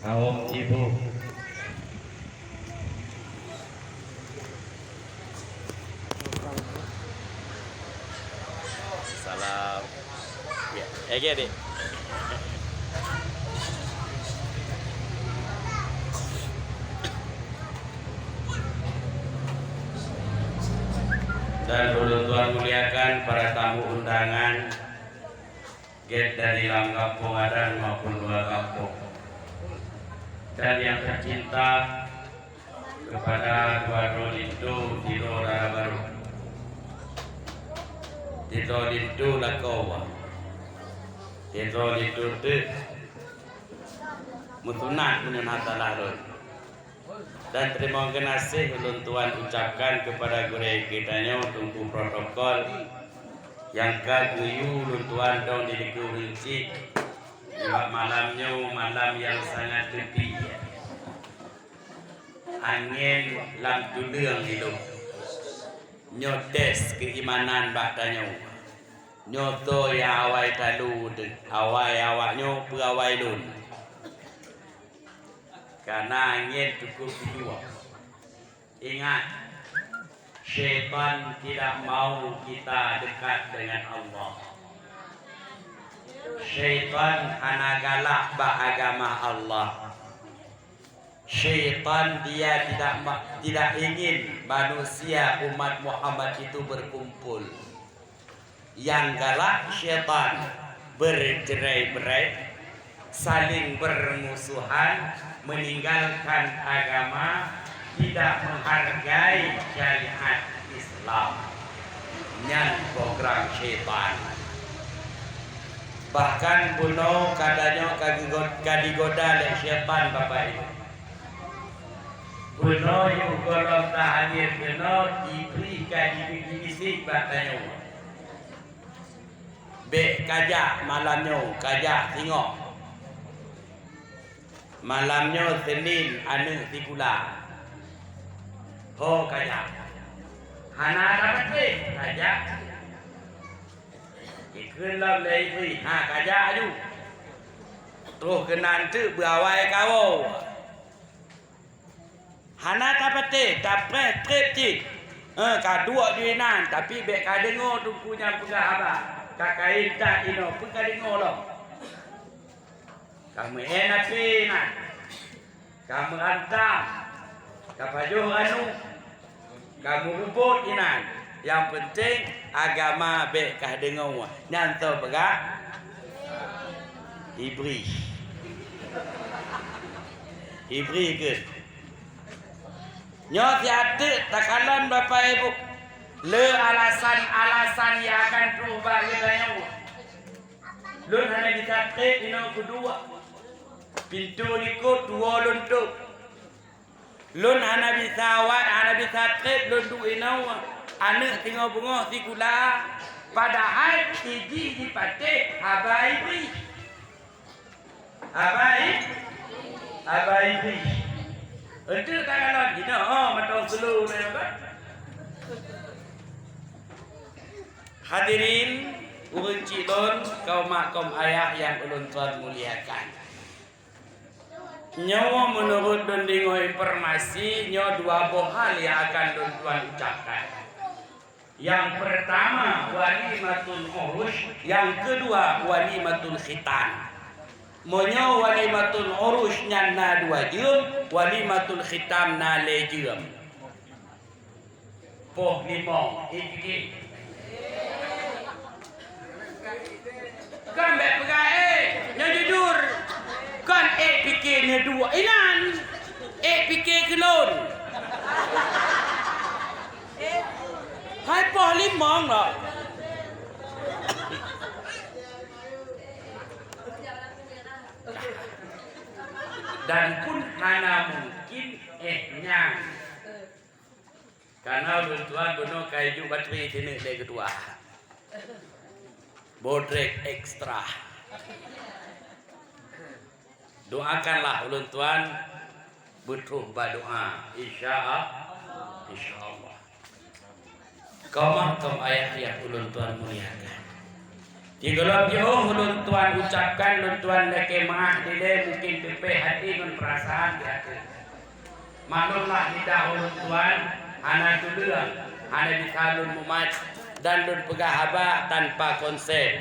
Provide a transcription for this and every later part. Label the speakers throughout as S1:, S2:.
S1: kaum ibu,
S2: Salam. Ya, Dek.
S1: dan Tuhan muliakan para tamu undangan get dari dalam kampung Adan maupun luar kampung, dan yang tercinta kepada Tuan Lindu Tiro Rara Baru, Tiro Lindu Lakowa, Tiro Lindu Tu Mutunat Mununata Larun. Dan terima kasih ulun Tuan ucapkan kepada gurei kitanya tunggu protokol yang kaguyu ulun Tuan dong di rinci malamnya malam yang sangat tepi, angin lam dudung hidup nyotes keimanan baktanya nyoto ya awai talu awai awaknya perawai lun karena angin cukup dua. Ingat, syaitan tidak mau kita dekat dengan Allah. Syaitan hana galak agama Allah. Syaitan dia tidak ingin manusia umat Muhammad itu berkumpul. Yang galak syaitan bercerai-berai, saling bermusuhan, meninggalkan agama, tidak menghargai syariat Islam. Nyan program syaitan. Bahkan bunuh kadanya kadigoda oleh syaitan Bapak Ibu. Bunuh yang golong tahir bunuh diberi kadibisik batanya. Bek kajak malamnya, kajak tengok. Malamnya Senin anu tikula. Ho kajak. Hana dapat weh kajak. Ikelam lei weh ha kajak aju. Tuh kenan tu berawai kau. Hana dapat tapret trip cik. Kadua duinan tapi bek kadengo tu punya pegah apa. Kakain tak ino pun kadengo loh. Kamu enak pinan, kamu hantam, kapajuh anu, kamu rubut inan. Yang penting agama baik kah dengar, nyanto begak, ibri ke. Nyot tiada takalan Bapak Ibu, le alasan yang akan berubah gedanya. Lun hanya dikatakan ino kedua. Pintu likut dua luntuk. Lun ana bisa awat, ana bisa trip luntuk inawa. Anak tinggal bunga sikula. Padahal tiji dipate abai beri. Abai beri. Itu tak kalau kita matang selu kan. Hadirin urun cilon kaum mak kaum ayah yang ulun Tuan muliakan. Nyawa menurut dondingo informasi nyawa dua hal yang akan Tuan ucapkan. Yang pertama walimatul urus, yang kedua walimatul khitan. Monyo walimatul urus nyana dua jam, walimatul khitam na le jam. Poh limo iki. Kan baik pegai, yang jujur. Kan fikirnya dua inan fikir kelon hai poh limong lah dan pun hana mungkin nyang karena Tuan bunuh kayu bateri sini dari kedua bodrek ekstra. Doakanlah ulun Tuan butuh berdoa insyaallah. Kaum ayah yang ulun Tuan muliakan. Tiga jauh lun tuan ucapkan lun tuan leke maah dile mungkin pepe hati nun perasaan hati. Maklumlah lidah lun tuan hana tudulang hana dikalun mumat dan lun pegahaba tanpa konsep.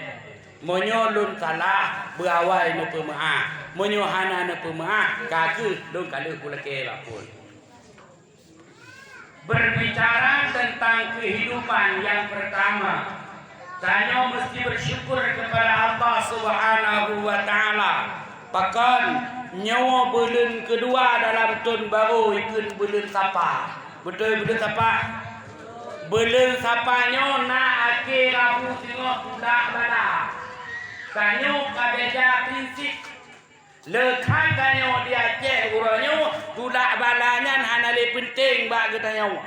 S1: Monyo lun salah berawai nu pemaah. Monyo hana nu pemaah kaki lun kalu kulake lapun. Berbicara tentang kehidupan yang pertama, tanya mesti bersyukur kepada Allah Subhanahu wa taala. Pakan nyawa bulan kedua dalam tahun baru ikut bulan sapa. Betul bulan sapa? Bulan sapanya nak akhir Rabu tengok budak bala. Tanya kabeja prinsip. Lekat tanya dia cek uranya budak balanya hana le penting bak kita nyawa.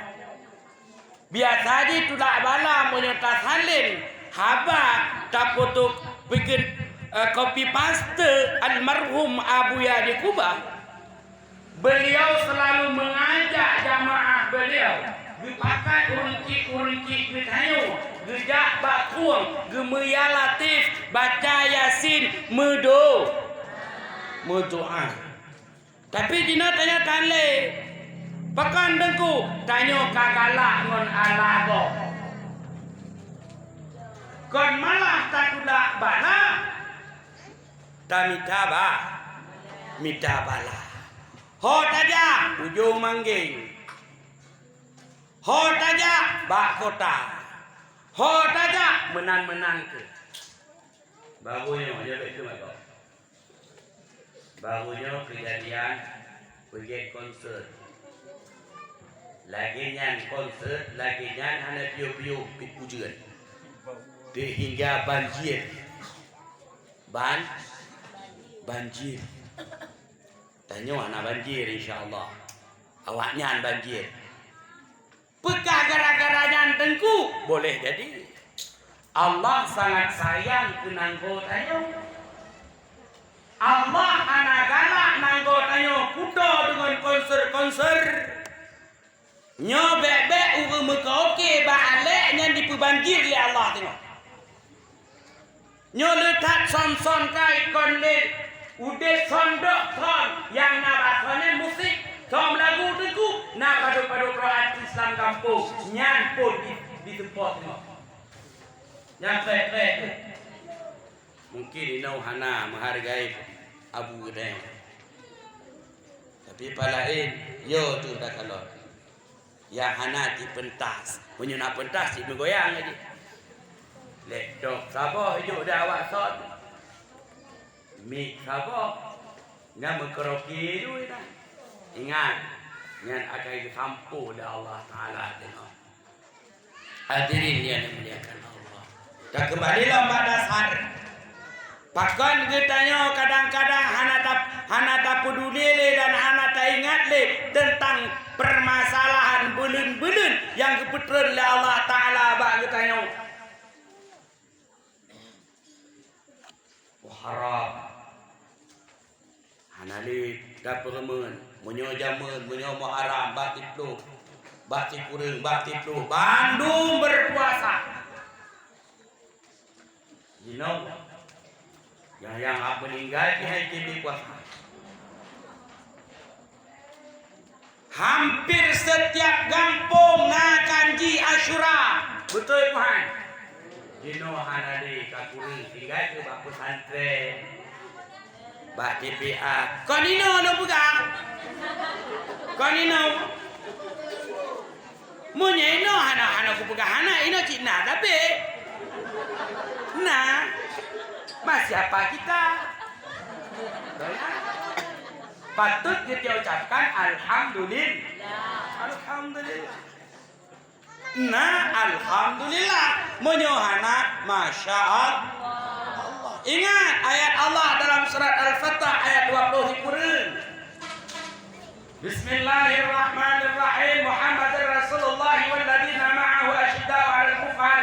S1: Biasa di budak bala menyerta salin. Haba tak putuk bikin copy paste almarhum Abu Yadi Kubah. Beliau selalu mengajak jamaah beliau dipakai urunci bitayo gejak bakuang gemaya latif baca yasin berdoa. Tapi dina tanya tanle pakan dengku tanya kagalak ngon alago. Kon malah tak tudak bala tamita mita bala ho taja ujung mangging ho taja bak kota ho taja menang ke barunya dia itu apa barunya kejadian pergi konsert lagi nyan konsert lagi nyan hana piu-piu ujian hingga banjir banjir tanya anak banjir insyaallah awaknya banjir pekah gara-gara nyantengku boleh jadi Allah sangat sayang ke nanggo tanya Allah anak galak nanggo tanya kuda dengan konser nyobek-bek uga muka oke baalek nyan diperbanjir le Allah tengok nyoletat son kai konle ude sondok son yang nabasane musik tom lagu teku na padu-padu artis Islam kampung nyan pun di tempat tengok nyan trek mungkin inau hana menghargai Abu Gede tapi palain yo tu dah kalau yang hana di pentas punya pentas di goyang aja lek dok sabah hidup dah awak sot mik sabah ngam keroki tu dah ingat ngan akan disampu oleh Allah Taala tengok hadirin yang dimuliakan Allah dah kembalilah pada dasar pakan kitanya kadang-kadang hana tak peduli le dan hana tak ingat le tentang permasalahan belun-belun yang keputusan oleh Allah Taala bak kitanya harap hanali daperemen munyo jamun munyo muharam batiplu batipurung batiplu Bandung berpuasa you know yang apa meninggal di hari puasa hampir setiap kampung nak kanji Asyura betul Tuhan Dino hanade kakuri tinggal ke bak pesantren bak TPA konino no pegang konino munye no hana ku pegang hana ino cina tapi nah masih apa kita patut kita ucapkan alhamdulillah nah alhamdulillah menyohana masya Allah ingat ayat Allah dalam surat Al-Fatah ayat 20 dikurun Bismillahirrahmanirrahim Muhammadur Rasulullah walladzina ma'ahu asyidda'u 'alal kufar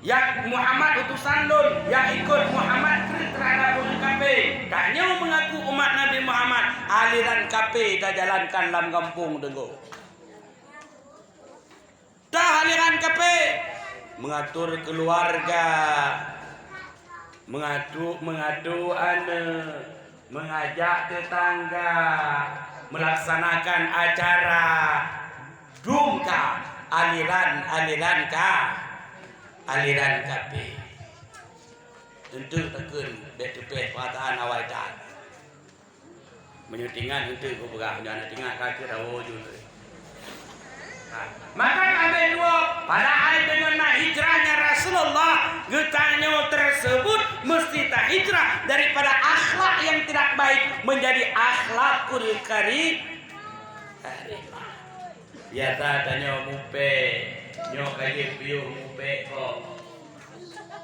S1: yang Muhammad utusan lun yang ikut Muhammad terhadap KP tanya mengaku umat Nabi Muhammad aliran KP tak jalankan dalam kampung denggo dah aliran KP mengatur keluarga, mengadu anak, mengajak tetangga, melaksanakan acara dungka aliran kape. Tentu tekun betepeh pataan awal dah. Menyutingan tentu ko berah jangan tinggal kaki dawo juga. Maka kami dua pada ayat dengan hijrahnya Rasulullah getanya tersebut mesti tak hijrah daripada akhlak yang tidak baik menjadi akhlakul karim. Biasa tanya mupe, nyok kaji piu mupe kok,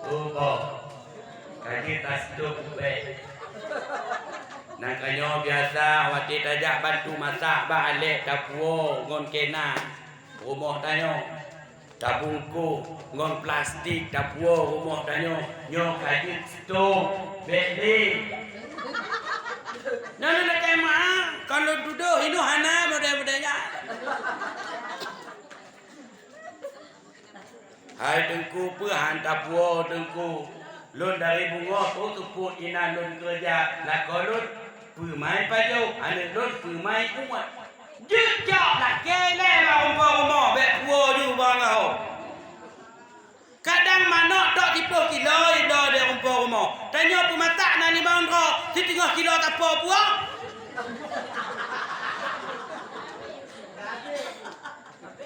S1: kok kaji tas tu mupe. Nak kanyo biasa wati tajak bantu masak balik dapur ngon kena rumah tanyo tabungku ngon plastik dapur rumah tanyo nyo kaji stok beli. Nana nak kemah kalau duduk ini hana mudah-mudahnya. Hai tengku pehan dapur tengku lun dari bunga tu tuput ina lun kerja nak kolun pemai paju, anak lon pemai umat. Jejak nak kele lah umpama bet puo ju bang kau. Kadang mana tak 10 kilo ida dia umpama. Tanya pematak nani bang kau, 1/2 kilo tak apa puang.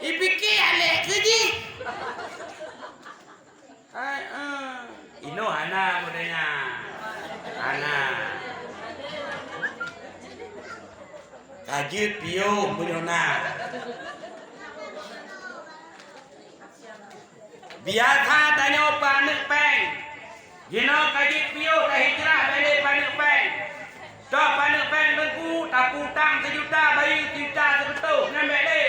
S1: Ipikir alek kerji. Ino hana mudanya. Hana. Kaji piu punyona. Biasa tanya panik peng. Gino kaji piu dah hijrah balik panik peng. Dah panik peng tengku tak utang 1 juta bayi 1 juta sebetul ngambil le.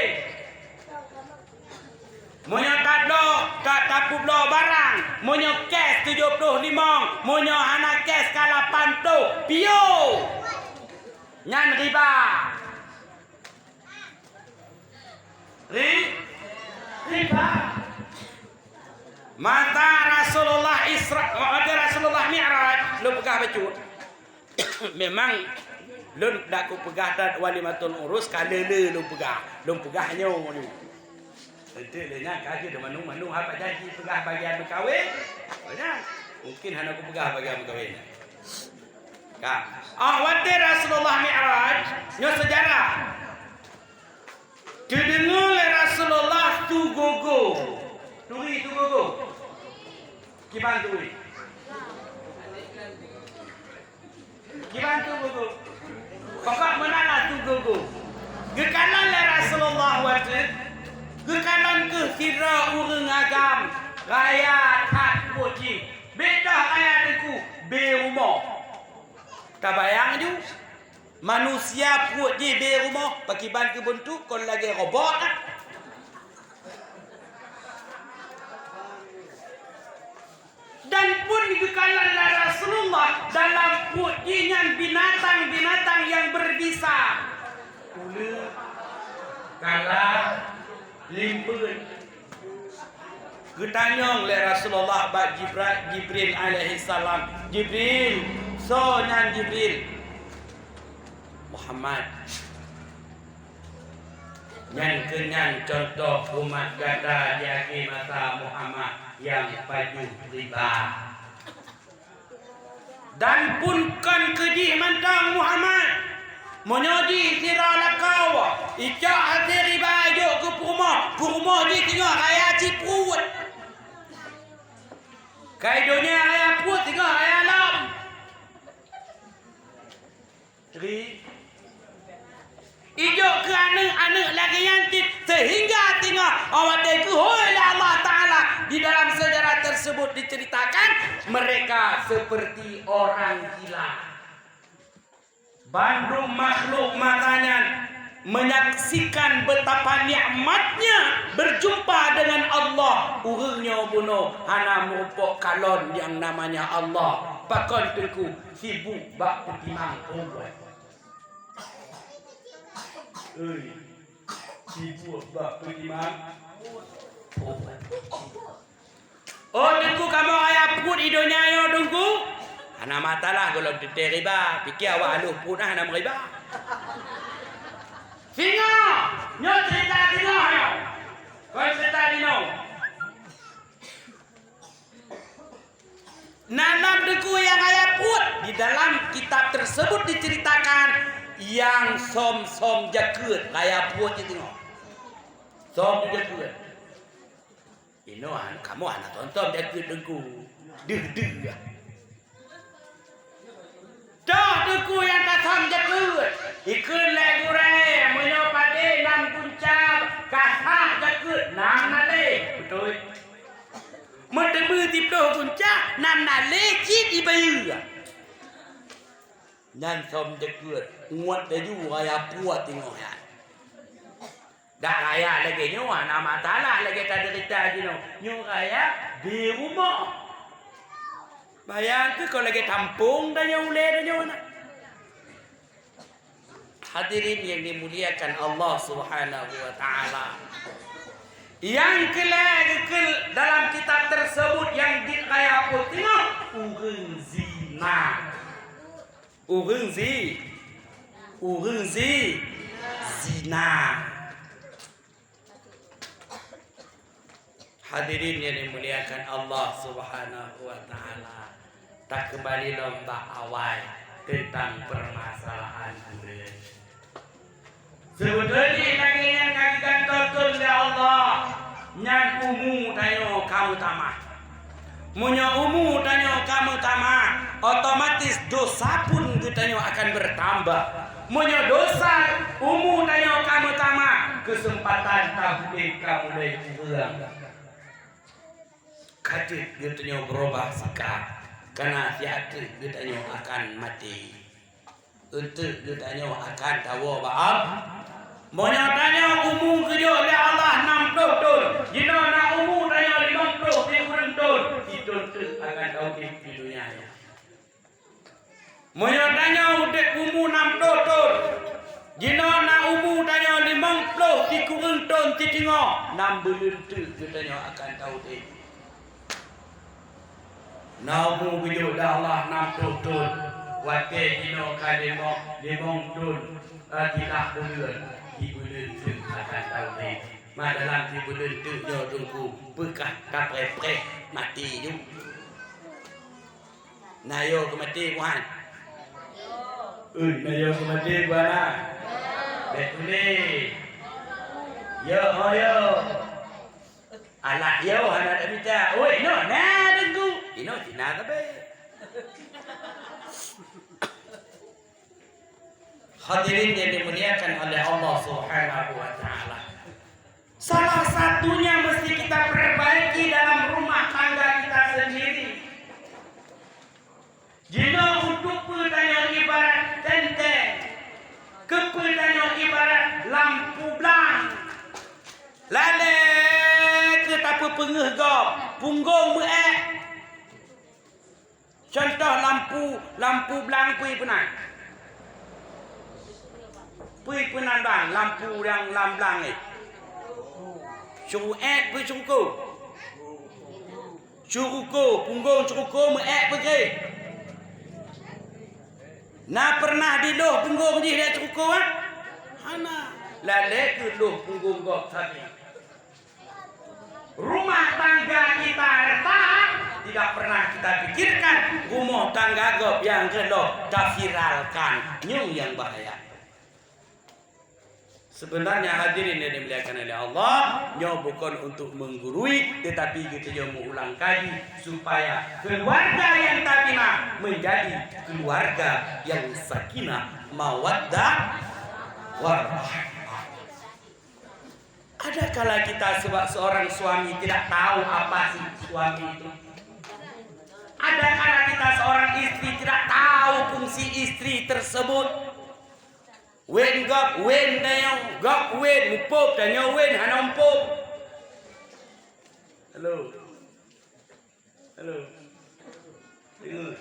S1: Monyo tado tak tapu blo barang. Monyo cash 75, monyo hana cash kala panto piu. Nyan riba. Riba. Mata Rasulullah Rasulullah Mi'raj lu pegah becut. Memang lu dak ku pegah dan walimatul urus kalele lu pegahnya ni. Itu lenya kaji de manu apa janji pegah bagian berkahwin. Banyak. Mungkin hana ku pegah bagian berkahwin. Ka. Wate Rasulullah Mi'raj nyo sejarah. Didengar oleh Rasulullah tu gogo. Turi tu gogo. Kiban turi. Kiban tu gogo. Pokok menala tu gogo. Gekalan oleh Rasulullah wate. Gekalan ke kira urang agam. Raya tak puji. Beda raya deku. Be rumah. Tak bayang ju. Manusia puak je di rumah pakai ban ke bentuk kon lagi robot lah. Dan pun dikalan Rasulullah dalam puak je binatang-binatang yang berbisa. Ula, kala, limpun. Getanyong le Rasulullah bak Jibril alaihi salam. Jibril, so nyan Jibril. Muhammad yang kenyang contoh umat gada di akhir masa Muhammad yang baju riba dan pun kan keji mantang Muhammad menyoji sirala kau icak hati riba juk ke rumah di tengah raya Ciprut kaidonya raya Put tengah raya Lam Ijo ke anak-anak lagi yantit sehingga tengah awak dikuhul oleh Allah Ta'ala di dalam sejarah tersebut diceritakan mereka seperti orang gila. Bandung makhluk matanya menyaksikan betapa nikmatnya berjumpa dengan Allah. Urangnya bunuh hana merupuk kalon yang namanya Allah. Pakon teku sibuk bak petimang obat. Sibuk bak petimang obat. Oh dengku kamu ayah pun idonya yo dengku. Ana matalah kalau dete riba, fikir awak aluh pun ana riba. Singa, nyo cerita singa yo. Kau cerita dino. Nanam dengku yang ayah pun di dalam kitab tersebut diceritakan yang som jakut ayah pun itu tengok. Som jakut. Ino kamu anak tonton jakut dengku. Deh. Dah dengku yang tak som jakut. Ikut lagu rai menyo pade nam kuncap kasah jakut nam nale. Betul. Mendemu tiplo kuncap nam nale cit ibayu. Nan som jakut nguat daju ayah puat tengok ya. Dak raya lagi nyo nama talah lagi tak cerita je nyo raya di rumah. Bayang ke kalau lagi kampung dah nyo uleh dah nyo nak. Hadirin yang dimuliakan Allah Subhanahu wa taala. Yang ke dalam kitab tersebut yang diraya tengok urang zina. Urang zina. Hadirin yang dimuliakan Allah Subhanahu wa taala. Tak kembali lomba awal tentang permasalahan urang. Sebetulnya lagi yang kagikan totun ya Allah. Nyan umu tanyo kamu tamah. Munyo umu tanyo kamu tamah. Otomatis dosa pun tanyo akan bertambah. Munyo dosa umu tanyo kamu tamah. Kesempatan tahbib kamu dari kurang. Kadit gitu berubah sikap karena siatu gitu akan mati untuk gitu akan tahu baab menyatanya umum kerja oleh Allah 60 tahun jika nak umum tanya 50 tahun itu akan tahu di dunia menyatanya udah umum 60 tahun jika nak umum tanya 50 di kurang tahun di tengok 6 bulan tu gitu akan tahu di Naumu wujud Allah 60 tahun. Wakil dino kalimo 5 tahun. Tidak bulan. Di bulan tu akan tahu ni. Dalam di bulan tu nyo tunggu. Bekah kaprepre mati ju. Nayo ke mati Tuhan. Nayo ke mati Tuhan. Betul ni. Yo. Anak yo anak tak bisa. Oi, no, nah tunggu. Ino Cina ke be? Hadirin yang dimuliakan oleh Allah Subhanahu wa taala. Salah satunya mesti kita perbaiki dalam rumah tangga kita sendiri. Jika untuk pertanyaan ibarat tenteng, kepertanyaan ibarat lampu blang. Lale ke tapu pengeh gop, punggung meek. Contoh lampu belang pui penan. Pui penan bang, lampu yang belang ni. Suruh pui curuko. Curuko, punggung curuko meek pergi. Nak pernah di loh punggung dia curuko ah? Hana. Lale ke loh punggung gok tadi. Rumah tangga kita retak. Tidak pernah kita pikirkan rumah tangga gop yang kedua dafiralkan nyung yang bahaya. Sebenarnya hadirin yang dimuliakan oleh Allah, nyo bukan untuk menggurui, tetapi kita juga mau ulang kaji supaya keluarga yang sakinah menjadi keluarga yang sakinah, mawaddah, warahmah. Ada kala kita seorang suami tidak tahu apa sih suami itu. Ada kala kita seorang istri tidak tahu fungsi istri tersebut. Wen gap, wen dayong, gap wen mupop, danyo wen hanompop. Halo. Tengok.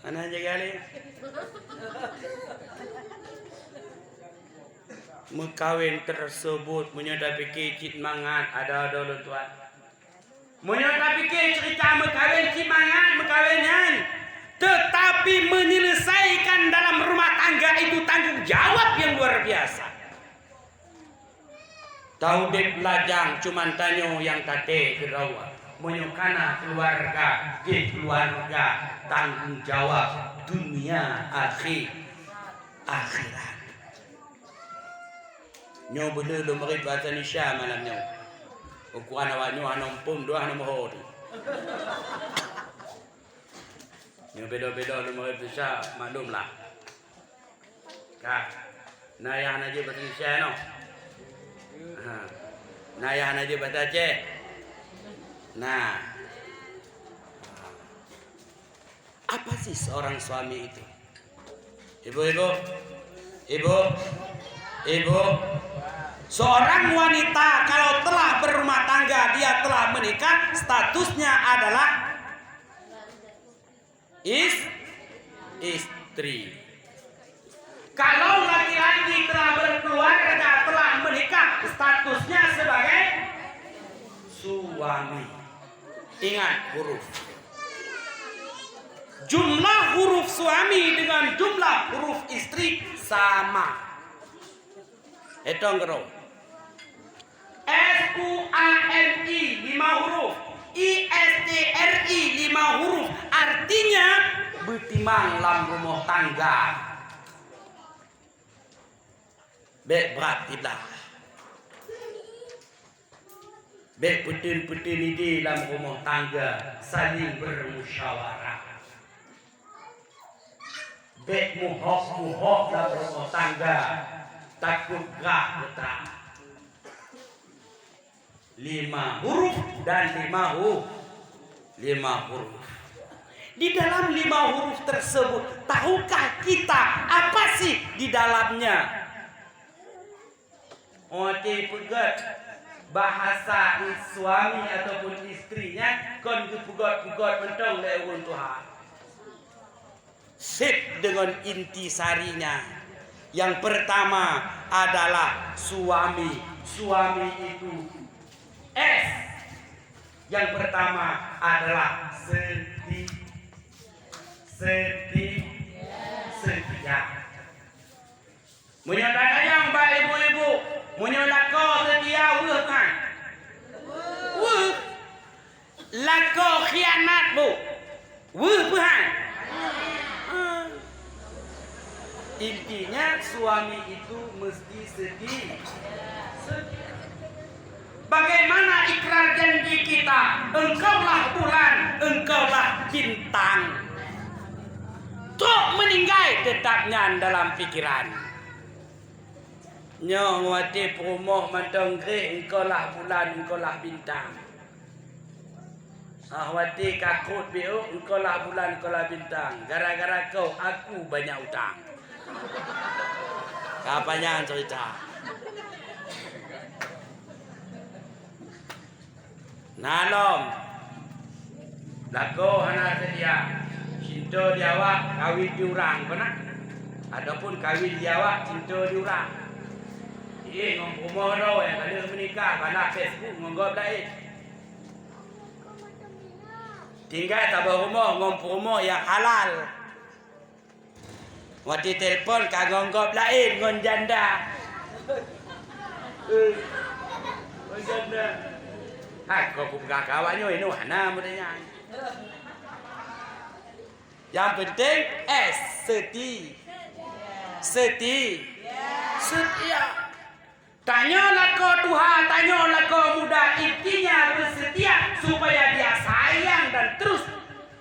S1: Mana jaga ni? Mekawin tersebut menyodap fikir cit mangat ada dulu tuan. Menyodap fikir cerita mekawin cit mangat mekawinan. Tetapi menyelesaikan dalam rumah tangga itu tanggung jawab yang luar biasa. Tahu dek lajang cuman tanyo yang tate kerawa. Menyokana keluarga, di keluarga tanggung jawab dunia akhirat. Nyo bela lo mari bahasa Indonesia malam nyo. Ukuran awak nyo anompum dua anomohor. Nyo beda-beda lo mari bahasa maklumlah. Kak, nayah aja bahasa Indonesia no. Nayah aja bahasa Aceh. Nah, apa sih seorang suami itu? Ibu, seorang wanita kalau telah berumah tangga, dia telah menikah, statusnya adalah istri. Kalau laki-laki telah berkeluarga, telah menikah, statusnya sebagai suami. Ingat huruf. Jumlah huruf suami dengan jumlah huruf istri sama. Hitung kero. SUAMI 5 huruf. ISTRI 5 huruf. Artinya betimang lam rumah tangga. Bek berat tidak. Bek petin-petin ini dalam rumah tangga saling bermusyawarah. Bek muhok dalam rumah tangga takut gak betul. 5 huruf dan 5 huruf. Di dalam 5 huruf tersebut, tahukah kita apa sih di dalamnya? Oke, pegat. Bahasa suami ataupun istrinya kon pugot-pugot mentong lewat Tuhan. Sip dengan inti sarinya. Yang pertama adalah suami. Suami itu S. Yang pertama adalah setia. Menyatakan yang baik ibu-ibu. Menyolako setia weh kan? Weh. Lako khianat bu. Weh bukan? Intinya suami itu mesti setia. Bagaimana ikrar janji kita? Engkaulah bulan, engkaulah bintang. Tok meninggal tetapnya dalam pikiran. Nyo ngwati promoh mantong gre engkaulah bulan engkaulah bintang. Wati kakut biu engkaulah bulan engkaulah bintang. Gara-gara kau aku banyak utang. Kapannya cerita? Nalom. Lako hana sedia. Cinta diawak kawin diurang pernah? Adapun kawin diawak cinta diurang. Ngom rumah dah yang ada menikah pada Facebook ngonggop lain. Tinggal tabah rumah ngom rumah yang halal. Waktu telefon kag ngonggop lain ngon janda. Ngon janda. Kau buka kawannya ini mana mudanya. Yang penting setia. Tanyalah kau Tuhan, tanyalah kau muda, intinya bersetia supaya dia sayang dan terus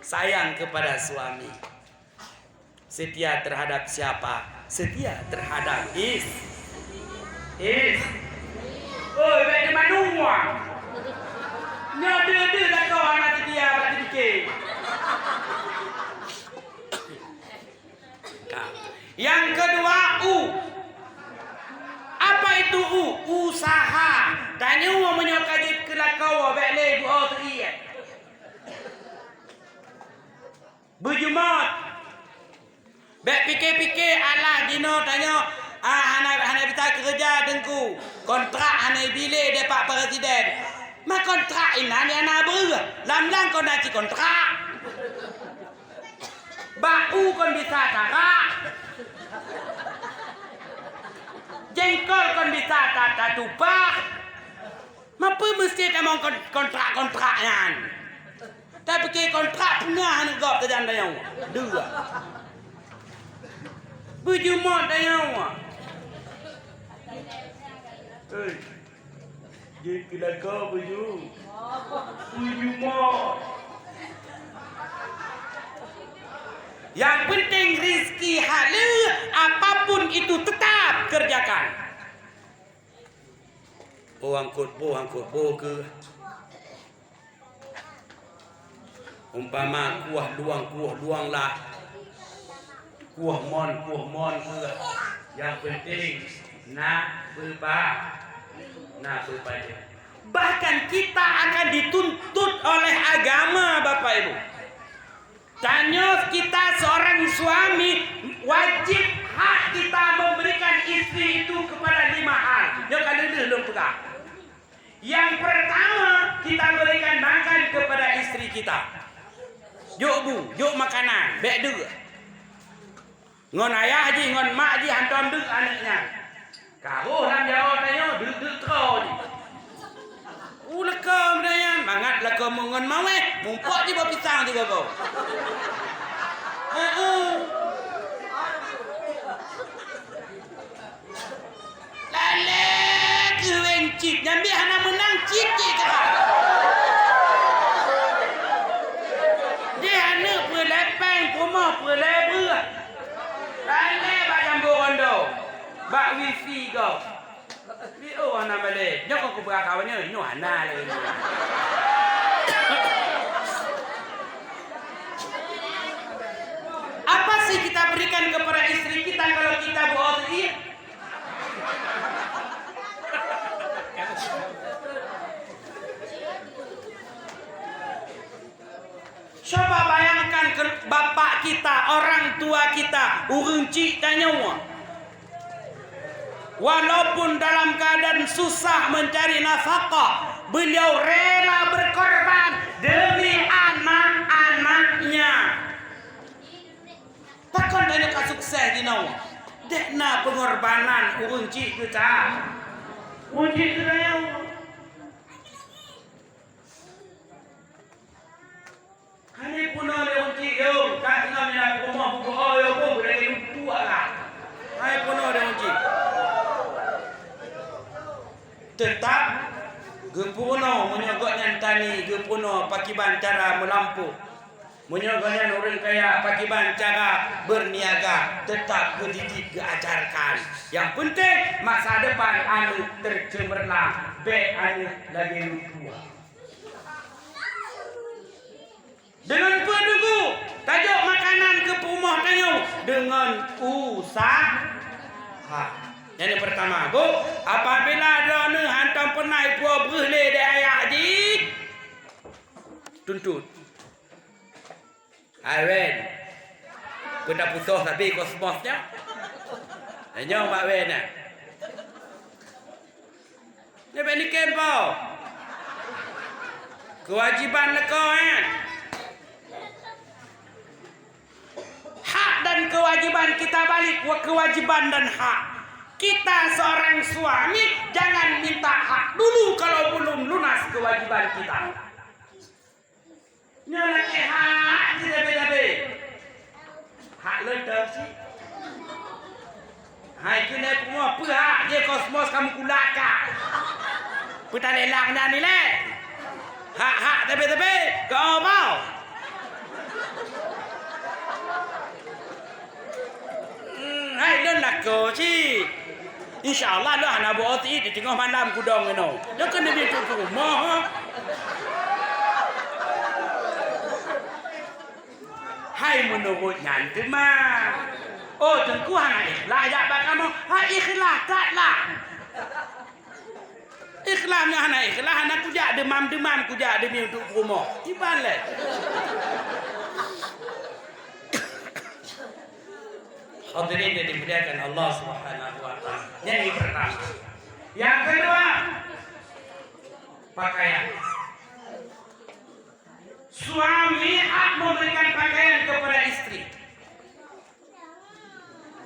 S1: sayang kepada suami. Setia terhadap siapa? Setia terhadap Oh, baik di manungwa. Nyode lah kau anak setia berarti dikit. Yang kedua apa itu usaha. Tanya mau menyokajit kelakau balik buat teriak. Berjumat. Bek fikir-fikir alah dino tanya hana bisa kerja dengku. Kontrak hana bilik de Pak Presiden. Ma kontrak ina ni ana ber. Lam-lam kau nak kontrak. Bau kon bisa tarak. Jengkol kon bisa tata tupak. Mapa mesti tamang kontrak-kontraknya. Tapi ke kontrak punya hana gop terjanda yang dua. Buju mod yang Hei, dia kira kau buju. Buju mod. Yang penting rezeki halal, apapun itu tetap kerjakan. Angkut bo ke. Umpama kuah luang lah. Kuah mon ke. Yang penting nak berubah. Bahkan kita akan dituntut oleh agama Bapak Ibu. Tanya kita seorang suami wajib hak kita memberikan istri itu kepada 5 hal. Yang kalian belum pegang. Yang pertama kita berikan makan kepada istri kita. Yuk makanan, bek dua. Ngon ayah je, ngon mak je hantam duk anaknya. Kau orang Jawa tanya duk kau ni. Lekam tanya, mangat lekam ngon maweh, mumpuk je bawa pisang juga kau. Lale keweng cip, nyambi hana menang cip je kau. Dia hana perlepeng, rumah perleber. Lale bak jambur rondo. Bak wifi kau. Ni hana balik. Jangan kau berakawannya, ini hana lagi. Apa sih kita berikan kepada istri kita kalau kita berotot? Coba bayangkan ke bapak kita, orang tua kita, urang cik tanya walaupun dalam keadaan susah mencari nafkah, beliau rela berkorban demi anak-anaknya. Takkan tanya sukses di nawa. Dekna pengorbanan urang cik kita. Urang cik kita yang Kali pun ada uji yo, kat ngam nak rumah buku yo pun boleh lupa lah. Hai pun ada uji. Tetap gepuno menyogok nyantani, gepuno pakiban cara melampu. Menyogoknya orang kaya pakiban cara berniaga, tetap dididik diajarkan. Yang penting masa depan anu tercemerlang, be anu lagi lupa. Dengan pedugu, tajuk makanan ke rumah tanya dengan usaha. Yang pertama, Bu, apabila ada ni hantam penai puak berleh de ayah ji, tuntut. Awen, kena putus tapi kosmosnya. Tanya Mbak Wen ni. Ni beni kempau. Kewajiban lekau kan. Hak dan kewajiban kita balik, kewajiban dan hak. Kita seorang suami jangan minta hak dulu kalau belum lunas kewajiban kita. Nyalake hak tidak hak ledak sih. Hai kena semua pihak je kosmos kamu kulaka. Pita lelang dah ni le. Hak tapi kau mau. Hai lo nak kau sih. InsyaAllah lo anak buat itu tengah malam kudong ni. Lo kena dia tu rumah. Hai menurut nyantu mah. Oh tengku hang ikhlas ya bak kamu. Hai ikhlas taklah. Ikhlasnya anak ikhlas anak kujak demam kujak demi untuk rumah. Iban le. Hadirin yang dimuliakan Allah Subhanahu wa taala. Yang pertama. Yang kedua, pakaian. Suami hak memberikan pakaian kepada istri.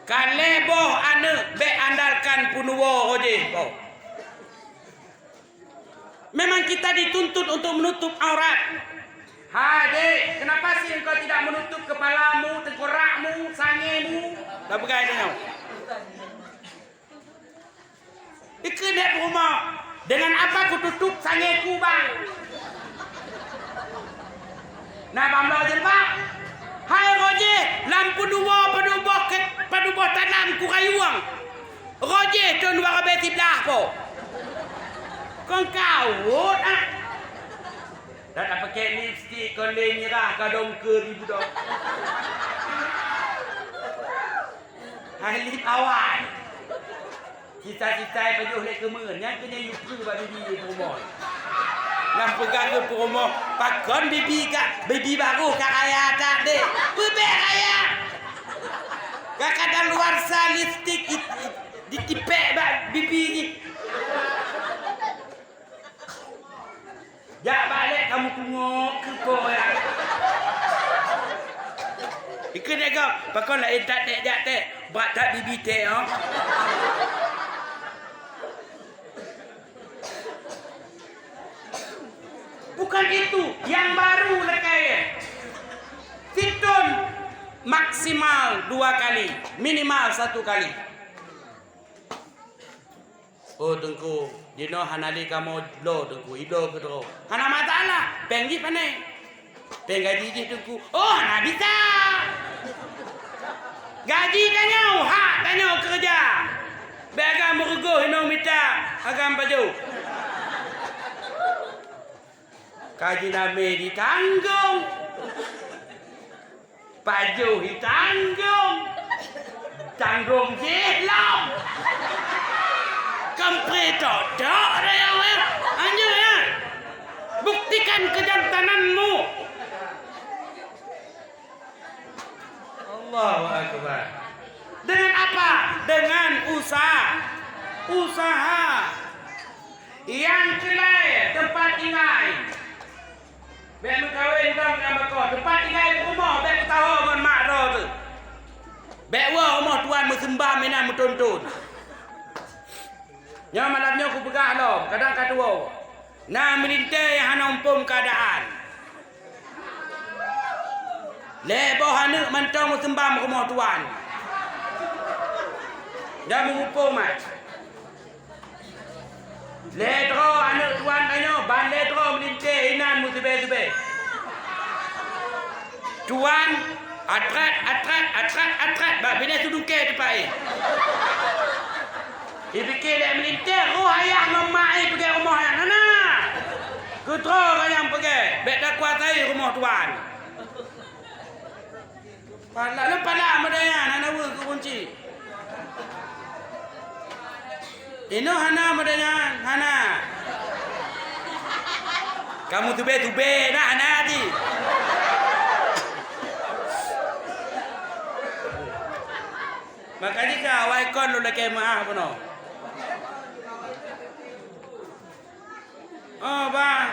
S1: Kaleboh ane be andalkan punuwo hoje boh. Memang kita dituntut untuk menutup aurat. Hade, kenapa sih engkau tidak menutup kepalamu, tengkorakmu, sangemu? Tak pegai dengan. Ikenek rumah. Dengan apa ku tutup sangeku bang? Nah, bamlau je bang. Hai Roje, lampu dua paduboh tanam ku kayuang. Roje, tu dua beti belah po. Kau kawut ah. Tak nak pakai lipstick, kau le mirah kadong ke ribu dok. Hai lip awal. Cita-cita pajuh lek kemen, yang kena yuku bagi bibi promo. Nak pegang ke promo, pakon bibi baru kak raya tak dek. Bebek raya. Kak kadang luar sa lipstick ditipek bibi ni. Jak balik kamu tengok ke kau ya. Ikut dek kau, pakon lah tak dek jak dek. Bak tak bibi dek ha. Bukan itu, yang baru lekai. Situn maksimal 2 kali, minimal 1 kali. Oh tengku, dino hanali kamu lo tengku, ido kedro. Hana masalah, penggi panai. Penggaji je tengku. Oh, hana bisa. Gaji tanya, hak tanya kerja. Bagam meruguh hino minta agam baju. Kaji name ditanggung. Baju ditanggung. Tanggung jelam. Kompretor dok dia ya. Anjir ya. Buktikan kejantananmu. Allahu akbar. Dengan apa? Dengan usaha. Usaha. Yang celai tempat tinggal. Bek mengkawin dong dengan bakor. Tempat tinggal rumah bek tahu con mak ro tu. Bek wa rumah tuan mesembah menan mentonton. Yang malamnya aku pegah lo, kadang kata wow. Nah melintai yang hana umpum keadaan. Leboh hana mentong sembam rumah tuan. Dia mengumpum mat. Ledro anak tuan tanya, ban ledro melintai inan musibah-subah. Tuan atrat. Bak bina sudung ke tepat ni. Dia fikir dia melintir, oh ayah memai pergi rumah yang mana? Kutro yang pergi, bek dah kuasai rumah tuan. Palak madanya, hana wu ke kunci. Ino hana madanya, hana. Kamu tube nak hana di. Makanya kau awal kon lu lagi maaf puno. Oh bang,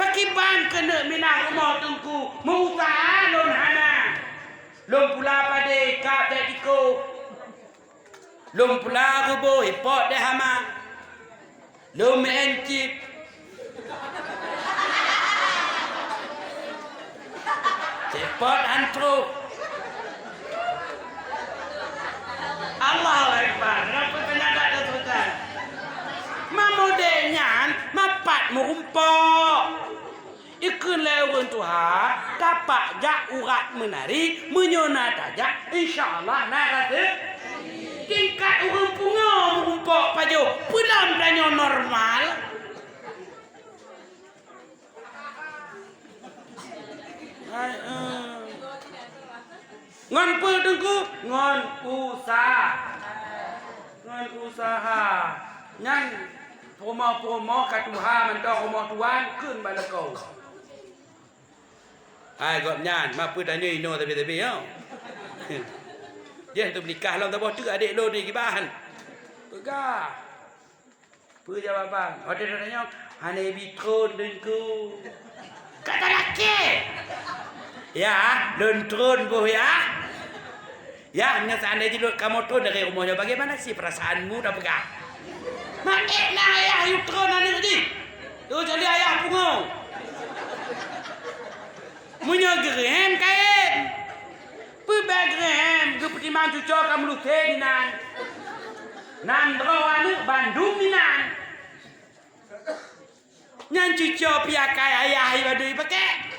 S1: pakai ban kena minang rumah tungku, muka lon hana, lon pula pada kap dah tiko, lon pula rubo hipot dah hama, lon mencip, cepot antro. Allah Akbar, apa penyadap dah sultan. Mamodenya mapat merumpok. Ikun lewun tuha dapat jak urat menari menyona tajak insyaallah nak kata tingkat urang punga merumpok paju pulang tanya normal. Ngon pe tengku ngon usaha nyan promo katuha mentah rumah tuan keun bala kau ai gop nyan ma pe tanya ino tapi ya Dia tu menikah lah tak tu adik lo ni kibahan. Pegah. Apa jawapan? Ada tanya, hane bitron dengku. Kata laki. Ya, lontron boh ya. Ya, hanya seandainya kamu turun dari rumahnya, bagaimana sih perasaanmu dah pegah? Mak nak ayah you turun anak ni. Tu jadi ayah punggung. Munya gerem kain. Pebagrem, geperti maju cok kamu luke ni nan. Nan rawan Bandung ni nan. Nyan cucu piakai ayah ibu dui pakai.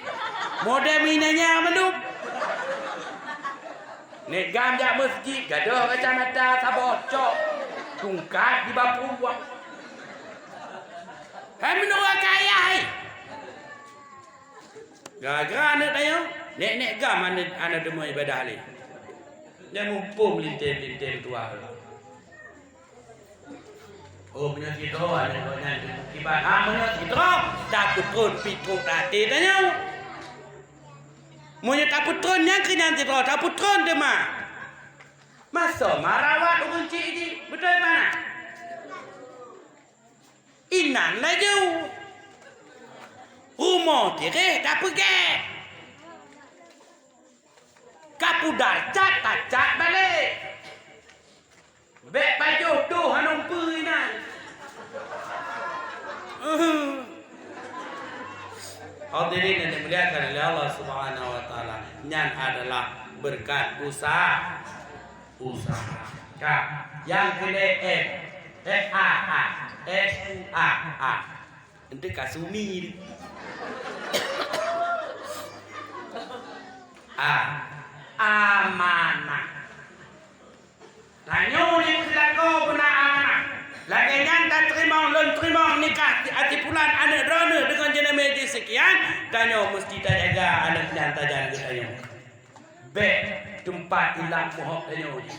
S1: Model minanya mendup. Nek gamjak masjid gaduh kacamata sabocok. Tungkat di bapu buang. Hai menurut ayah hai. Gara-gara anak tayo. Nek gam anak demo ibadah ni. Dia mumpung lintin tua. Oh punya kita ada banyak kibat. Punya kita takut pun pitruk tadi tanya. Punya takut tron yang kenyan kita takut tron dia mah. Masa marawat urang cik ni betul mana? Inan lah jauh. Rumah tireh tak pergi. Kapudar cat balik. Bek baju tu hanong perinan. Hadirin yang dimuliakan oleh Allah Subhanahu wa taala, nyan adalah berkat usaha. Yang kedua FA. Ente kasumi. Amanah. Tanya ni selaku benar amanah. Lagi yang tak terima nikah hati pulan anak drone dengan jenis medis sekian, tanya mesti tak jaga anak dan tak jaga tanya. Bek tempat hilang mohon tanya ni.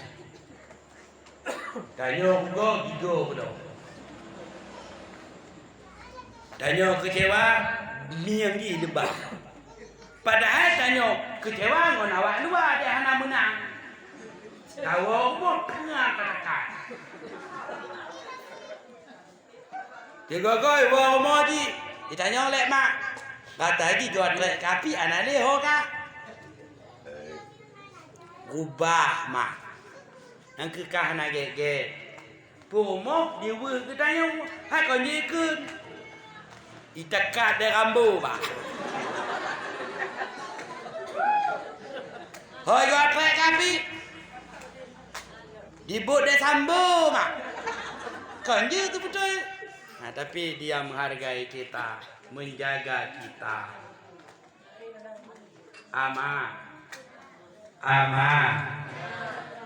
S1: Tanya go gigo betul. Tanya kecewa miang gi lebah. Padahal tanya kecewa ngon awak luar dia hana menang. Tahu mo kena katakan. Dia gogoi bawa moji. Ditanya oleh mak. Kata lagi jual lek kapi anak leho ka. Rubah mak. Nang kekah nak gege. Pomo dia weh ke tanya. Ha kau nyekun. Itakat de rambo ba. Hoi jual lek kapi. Dibut dia sambo mak. Kan je tu betul. Nah, tapi dia menghargai kita, menjaga kita. Aman.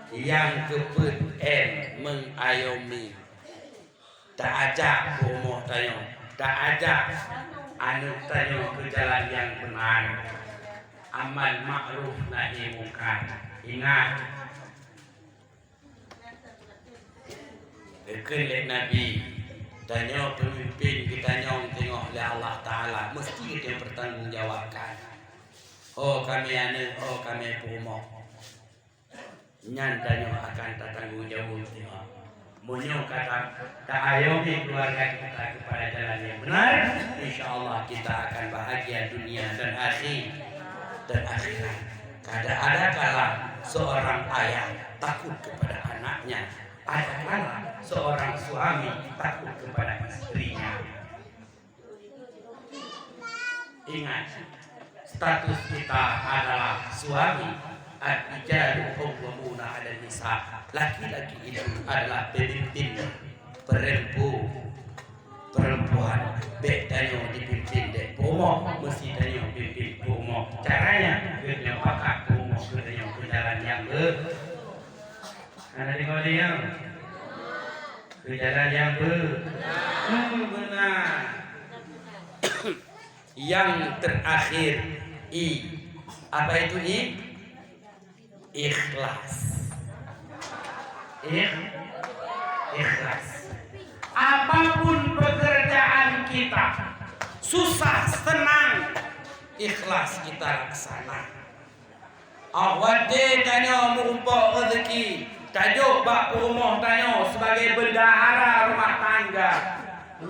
S1: Yang keput mengayomi. Tak ajak rumah tayo. Tak ajak anak tayo ke jalan yang benar. Amal ma'ruf nahi munkar. Ingat. Dekat Nabi. Tanya pemimpin kita nyong tengok oleh Allah Ta'ala. Mesti dia bertanggungjawabkan. Oh kami anak, oh kami rumah. Nyan tanya akan tanggungjawab tengok. Munyo kata tak ayomi keluarga kita kepada jalan yang benar. InsyaAllah kita akan bahagia dunia dan akhirat. Ada kala seorang ayah takut kepada anaknya. Ada kala seorang suami takut kepada istrinya. Ingat, status kita adalah suami. Al-Rijalu qawwamuna 'ala nisa. Laki-laki itu adalah pemimpin perempuan. Bek tanyo dipimpin dek pomo, mesti tanyo pimpin pomo. Caranya kita pakai pomo ke tanyo ke jalan yang ada tengok dia ke jalan yang benar. Yang terakhir apa itu ikhlas. Ikhlas. Apapun pekerjaan kita, susah senang, ikhlas kita laksana. Awade tanya merumpok rezeki. Tajuk bak rumah tanya sebagai bendahara rumah tangga.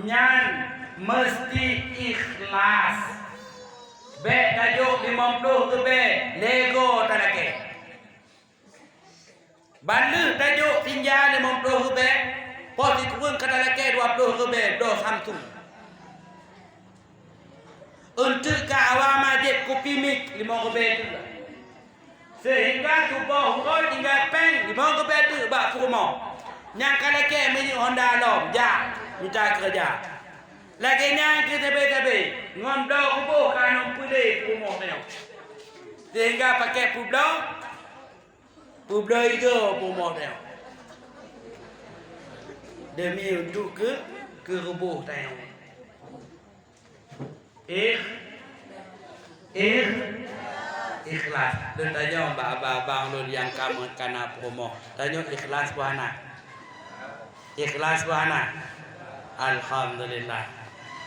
S1: Nyan mesti ikhlas. Bek tajuk 50 ke bek lego tanake. Bandu tajuk tinggal 50 ke bek. Pos dikurun kata laki 20 ke bek do Samsung. Untuk ke awam majid kopi mik 5 ke bek tu. Sehingga tubuh kau tinggal peng 5 ke bek tu bak rumah. Yang kata laki minyak Honda lom ja minta kerja. Lagi yang kita tebe ngomong kubuh kanong pulih rumah tengok. Sehingga pakai publo itu rumah tengok. Demi untuk ke rubuh tengok. Ikhlas. Dan tanya abang lu yang kamu kana promo. Tanya ikhlas buana. Ikhlas buana. Alhamdulillah.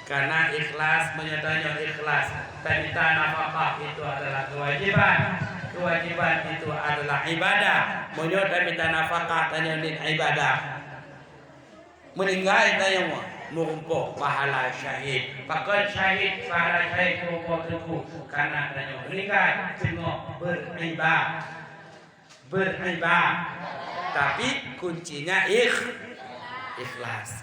S1: Karena ikhlas menyatakan ikhlas. Tanita nafkah itu adalah kewajiban. Kewajiban itu adalah ibadah. Menyatakan minta nafkah tanya ibadah. Meninggal tanya merumpuk pahala syahid. Pakai syahid pahala syahid merumpuk itu karena tanya meninggal semua beribadah. Tapi kuncinya ikhlas.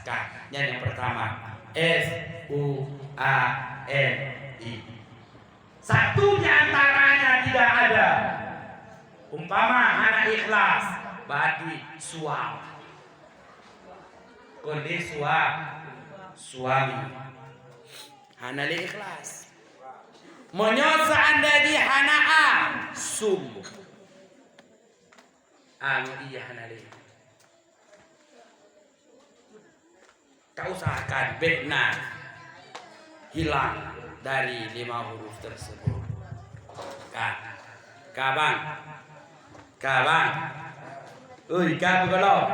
S1: Yang pertama SUANI. Satu di antaranya tidak ada. Umpama anak ikhlas berarti suami. Kondisi suami. Hana ikhlas. Menyosa anda di hana'a sumbuh. Iya hana Kau usahakan benar hilang dari 5 huruf tersebut. Kabang. Ui, kau belum.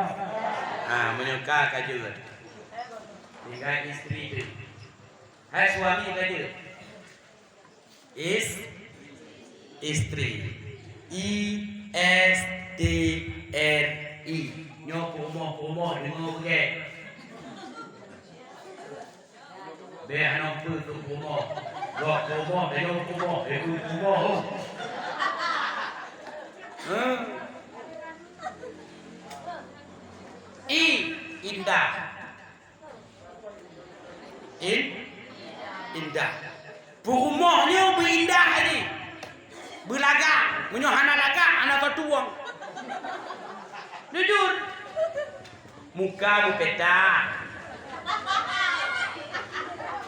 S1: Menyuka kajut. Tinggal istri itu. Hai suami kajut. Istri. ISTRI. Nyopomo dengar ke? Behano putu kumo, lo kumo, beno kumo, eku kumo. Indah. Indah. Rumahnya berindah ini. Berlagak, menyohana lagak, anak ketuang. Jujur. Muka bupeta.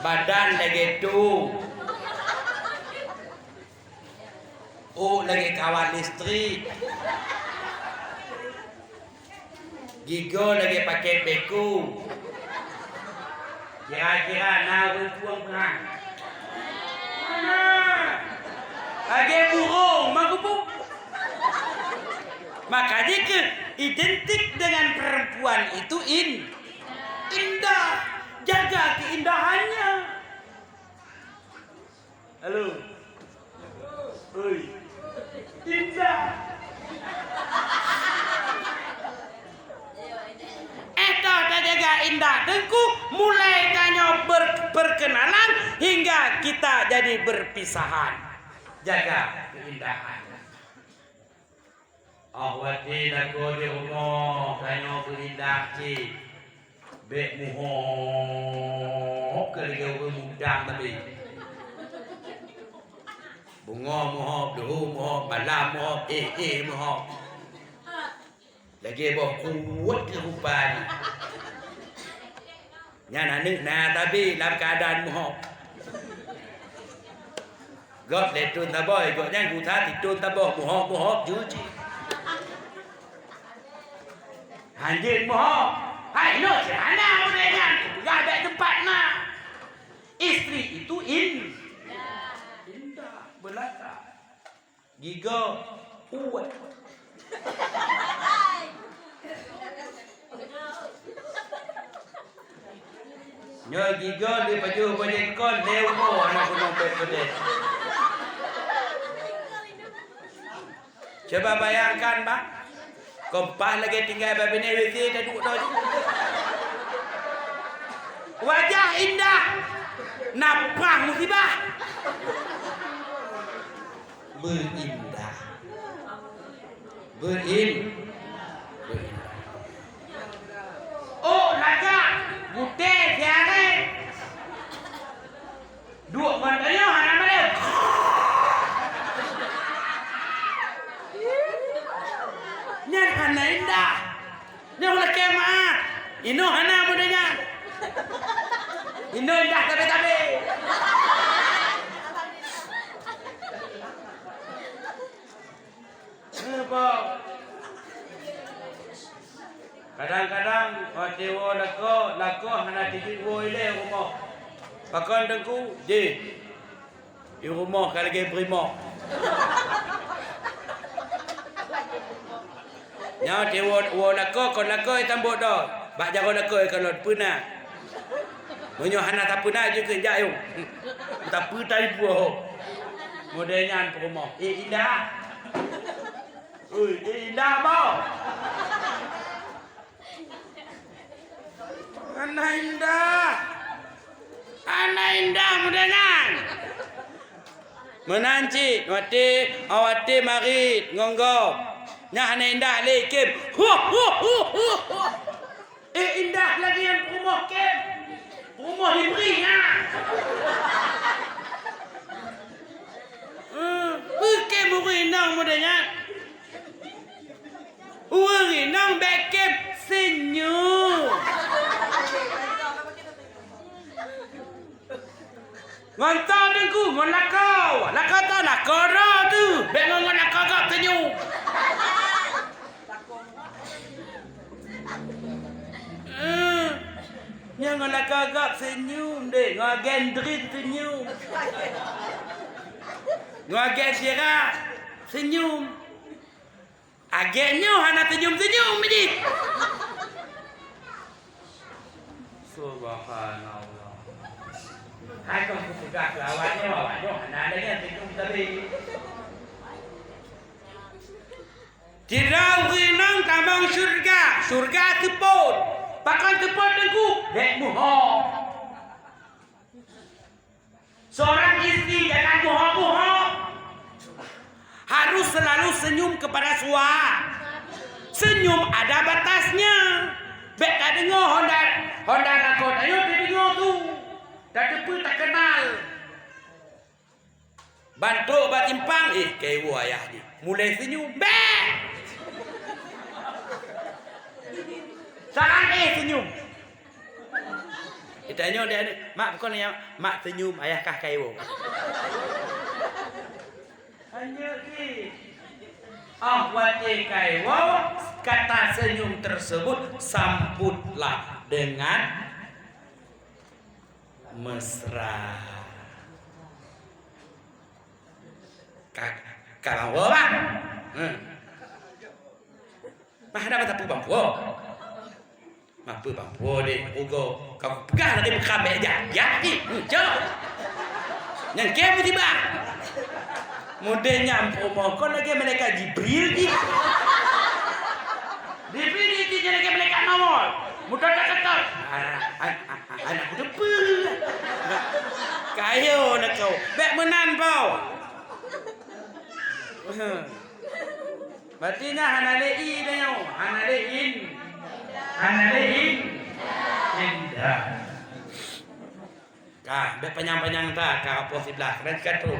S1: Badan lagi tu. Lagi kawan listrik. Gigo lagi pakai beku. Kira-kira nak tuang perang. Lagi burung, magupuk. Makanya identik dengan perempuan itu indah. Jaga keindahannya. Halo. Oi. Indah. Tak jaga indah. Tengku mulai tanya berkenalan hingga kita jadi berpisahan. Jaga keindahan. Ahwati lagu di rumah tanya berindah cik. Bek muhop kerja mudang tapi bunga muhop, duhu muhop, malam muhop, muhop. Lagi bawa kuat ke rupa ni. Yang nak tapi dalam keadaan muhop. God letun taboy, God yang kutat itu taboh muhop juji. Anjing muhop. Hai no, mana dengan enggak ada tempat nak. Istri itu indah, belaka. Giga kuat. Nyo giga di baju kon lewmo anak gunung pedes. Coba bayangkan bang, kompas lagi tinggal babi ni WC dah duduk tu. Wajah indah, napang musibah. Berindah, oh lagak, butet siare. Dua mandanya hana mana? Nyan hana indah, nyan hana kemah. Ino hana mudanya. Ino indah tapi. Kadang-kadang tewo lako hana tijik wo ile rumah. Pakan dengku je. Di rumah kalau lagi primo. Nya tewo wo lako kon lako tambok dah. Bak jaro lako kalau puna. Monyo hana tak puna je kerja yo. Tak putai buah. Modelnya rumah. Indah. Ui, indah mau. Anak indah mudahan. Menanci, awati mari ngonggo. Nya anak indah lekim. Indah lagi yang rumah kem. Rumah diberi nya. Kem murinang mudahan. Urinang bekem senyum. Ngonton dengku, ngonakau. Lakau tu, lakau tu. Bengong ngonakau kau senyum. Yang ngonakau kau senyum deh. Ngogen drit senyum. Ngogen sirah senyum. Agaknya hana senyum-senyum je. Subhanallah. Hai kau suka lawannya hana dengan senyum tadi. Tirau rinang tambang surga teput. Pakan teput dengku, dek muhok. Seorang istri jangan muhok-muhok. Harus selalu senyum kepada suami. Senyum ada batasnya. Bek tak dengar Honda nakot. Ayo dengar tu. Tak tepu tak kenal. Bantu batimpang. Kewo ayah ni. Mulai senyum. Bek. Sarang senyum. Ditanya dia ni. Mak bukan yang mak senyum. Ayahkah kewo? Hanya ki. Ahwati kaiwa kata senyum tersebut sambutlah dengan mesra. Kalau bang, mah ada apa bang po? Mah pu bang po deh, ugo kau pegang nanti buka meja, ya ni, jauh. Yang kemu tiba. Mudenya kau lagi mereka Jibril ni. Jibril ni jadi lagi mereka nomor. Mudah tak ketat. Anak muda pun. Kayo nak kau. Bek menan kau. Berarti hana lei dah yo. Hana lein. Indah. Kah, bek panjang-panjang tak kau apa sebelah. Dan kat tu.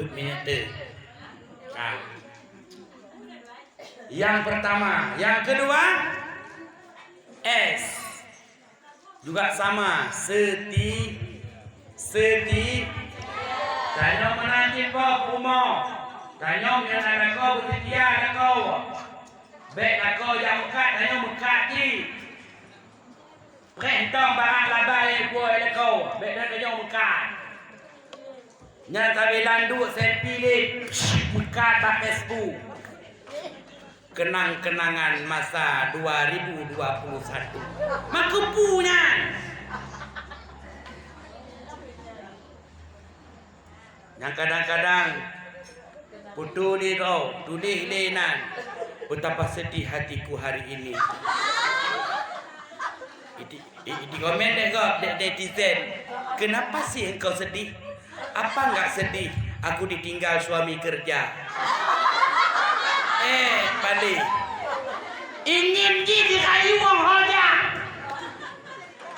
S1: Minute. Yang pertama, yang kedua S juga sama seti. Tanya menanti kau rumah. Tanya yang kau bersedia kau. Baik kau yang mekat, tanya mekat ni. Perintah barang labai buat kau. Baik tanya mekat. Yang tadi landu selfie ni muka tak Facebook. Kenang-kenangan masa 2021. Maka punya. Yang kadang-kadang tulis lenan. Betapa sedih hatiku hari ini. Di komen tengok netizen. Kenapa sih engkau sedih? Apa enggak sedih? Aku ditinggal suami kerja. Balik. Ingin ji dikayu wong hoja.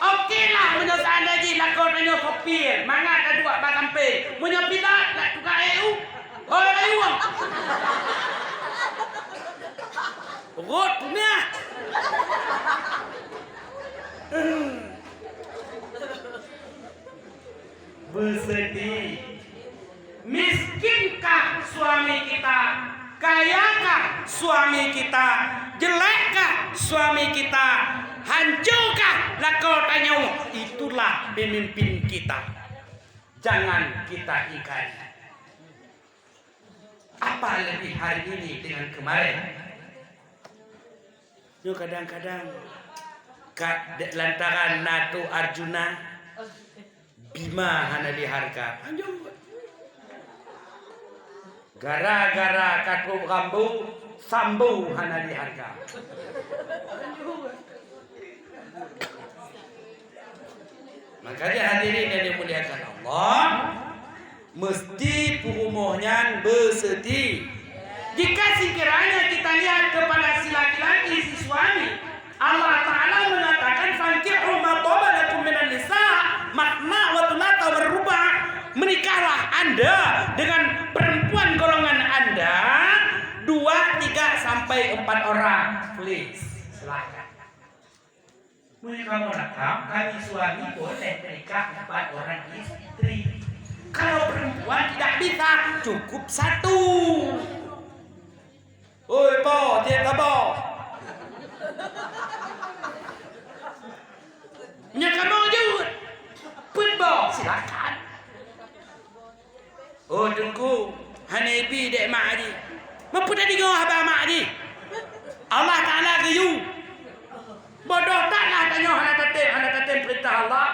S1: Okeylah menyo anda ji lakon nyo sopir. Mangat ada 2 sampai. Menyo pilot nak tukar EU. Oh ayu wong. Rot punya. Bersedih. Miskinkah suami kita? Kayakah suami kita? Jelekkah suami kita? Hancurkah lakotannya? Itulah pemimpin kita. Jangan kita ingkari. Apa lebih hari ini dengan kemarin? Yo kadang-kadang lantaran Nato Arjuna Bima hana diharga. Gara-gara katuk rambu sambu hana diharga. Makanya hadirin yang dimuliakan Allah, mesti perumohnya bersedih. Jika sekiranya kita lihat kepada si laki-laki, si suami, Allah Ta'ala mengatakan fankihu ma taba lakum minan nisa makna wa thulatha wa ruba'. Menikahlah Anda dengan perempuan golongan Anda 2, 3 sampai 4 orang. Please, silakan. Kamu rekam, kami suami boleh menikah 4 orang istri. Kalau perempuan tidak bisa, cukup 1. Oi, po, dia tabok. Nya kamu juga. Putbol, silakan. Oh, tunggu. Hanabi dek mak di. Mampu tadi kau abah mak di. Allah Ta'ala ke you. Bodoh taklah tanya hana tatem perintah Allah.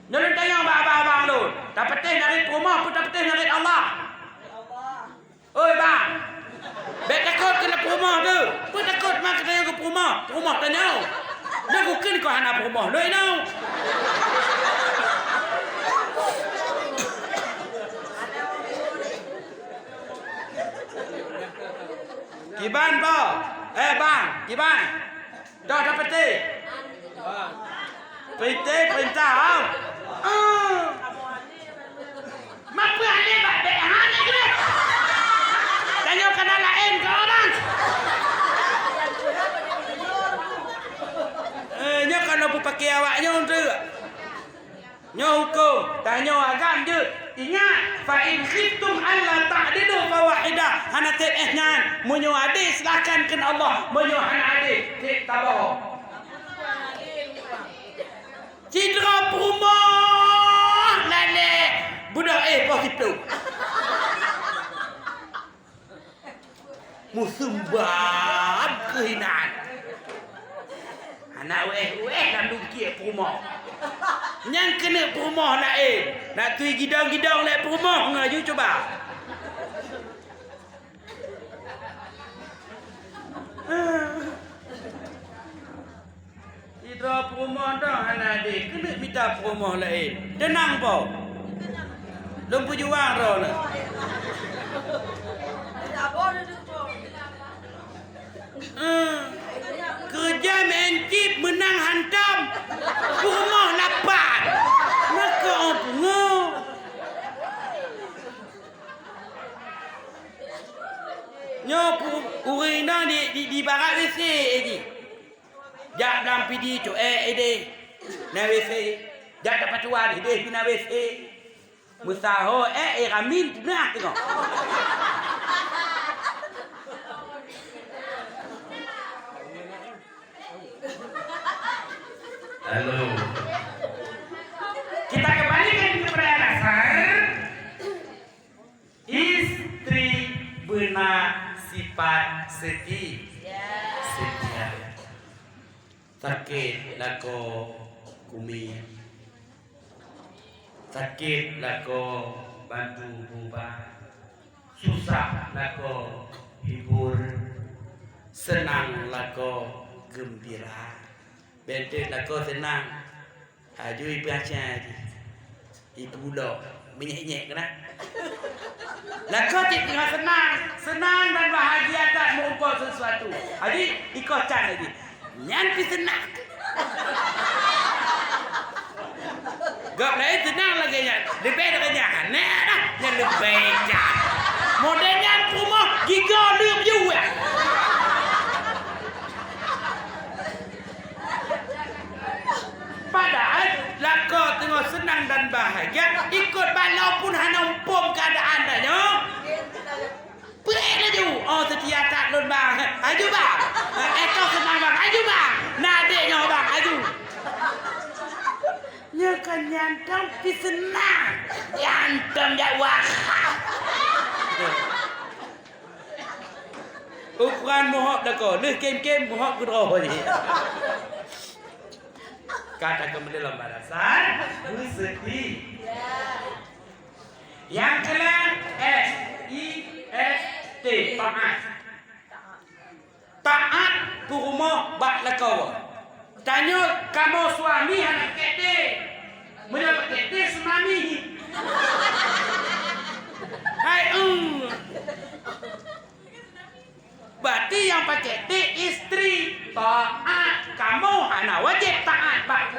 S1: Jangan tanya abang-abang lu. Tak petih narik rumah pun tak petih narik Allah. Oi, bang. Bek takut kena rumah tu. Pun takut mak tanya ke rumah. Rumah tanya. Nak bukan kau hana rumah. Lu tahu. Kiban po. Bang, kiban. Dah dapat teh. Perintah. Mampu ane bak dek hane ke? Tanya kena lain ke orang. Nya kalau pakai awaknya untuk. Nya hukum, tanya agam je. Ingat, fa in khiftum alla ta'dilu fa wahidah. Hana tep nyan, munyo adil silakan ken Allah, munyo hana adil tep tabah. Cidra rumah lale budak positif. Musumbab kehinaan. Anak weh dalam dukia rumah. Yang kena rumah lain. Nak tui gidang-gidang lain rumah ngaju coba. Tidak rumah dah anak adik. Kena minta rumah lain. Tenang po. Lumpu juang dah nak. Kerja mencip menang hantam. Rumah lapan. Maka apa? Nyopu urina di barat WC ni. Jak dalam PD tu ide. Na WC. Jak dapat tuan ide pina WC. Musaho ramin puna tengok. Halo. Kita kembalikan kepada dasar. Istri benar sifat setia. Sakit lako kumi. Sakit lako bantu rubah. susah lako hibur, senang lako gembira, bente lako senang. Aju ibu asyik ibu lo menyek-nyek kena. Lako tengah senang dan bahagia tak merupakan sesuatu. Jadi ikut can lagi. Nyanti senang. Gak lain senang lagi nya. Lebih dengannya. Nah dah. Yang lebih jan. Modelnya rumah giga dia juga. Padahal lako tengah senang dan bahagia. Ikut balau pun hanya umpum keadaan dahnya. Perih laju. Oh setia tak lun bang. Aju bang. Ekor senang bang. Aju bang. Nadiknya bang. Aju. Nyakan nyantam pi senang. Nyantam jak wahab. Ukuran mohok dah kau. Leh kem-kem mohok kudoh ni. Kata kembali dalam balasan bersedih. Yang kelima SIST taat. Taat purumo bak lakau. Tanya kamu suami anak kete. Mendapat kete tsunami. Hai berarti yang pakai T istri. Taat kamu anak wajib taat bak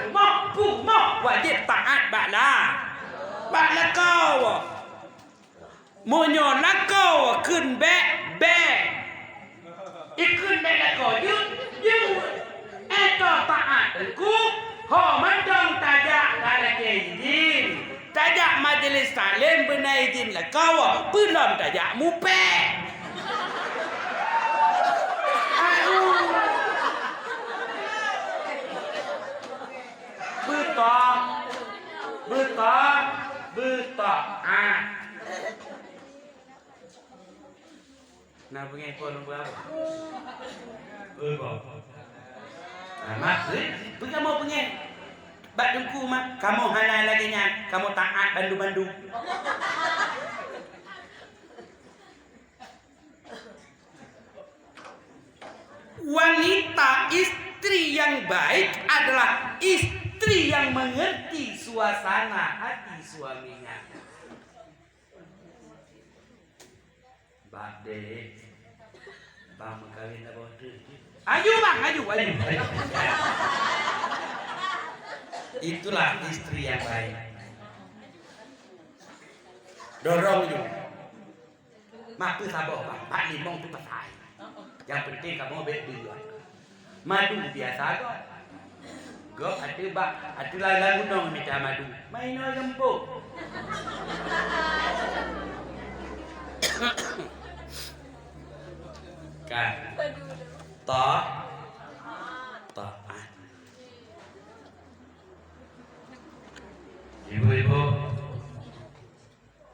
S1: purumo wajib taat bak lah. Bak lakau. Monyo lakau kun be. Ikun be lakau yut. Eto taat ku ho mandong tajak dalake izin. Tajak majlis taklim benar izin lakau belum tajak mupe. Betul. Nah, pengen pun berapa? Mak, kamu pengen? Bak dengku mak, kamu halal lagi nya, kamu taat bandu-bandu. Wanita istri yang baik adalah istri yang mengerti suasana hati suaminya. Bak dek, bang kawin dah bodoh. Aju bang, aju. Itulah istri yang baik. Dorong ju. Mak tu sabar bang, mak limong tu pasai. Yang penting kamu berdua. Madu biasa kok. Gok ada bak, ada lagu dong minta madu. Main jemput. Kan. Taat. Ibu-ibu,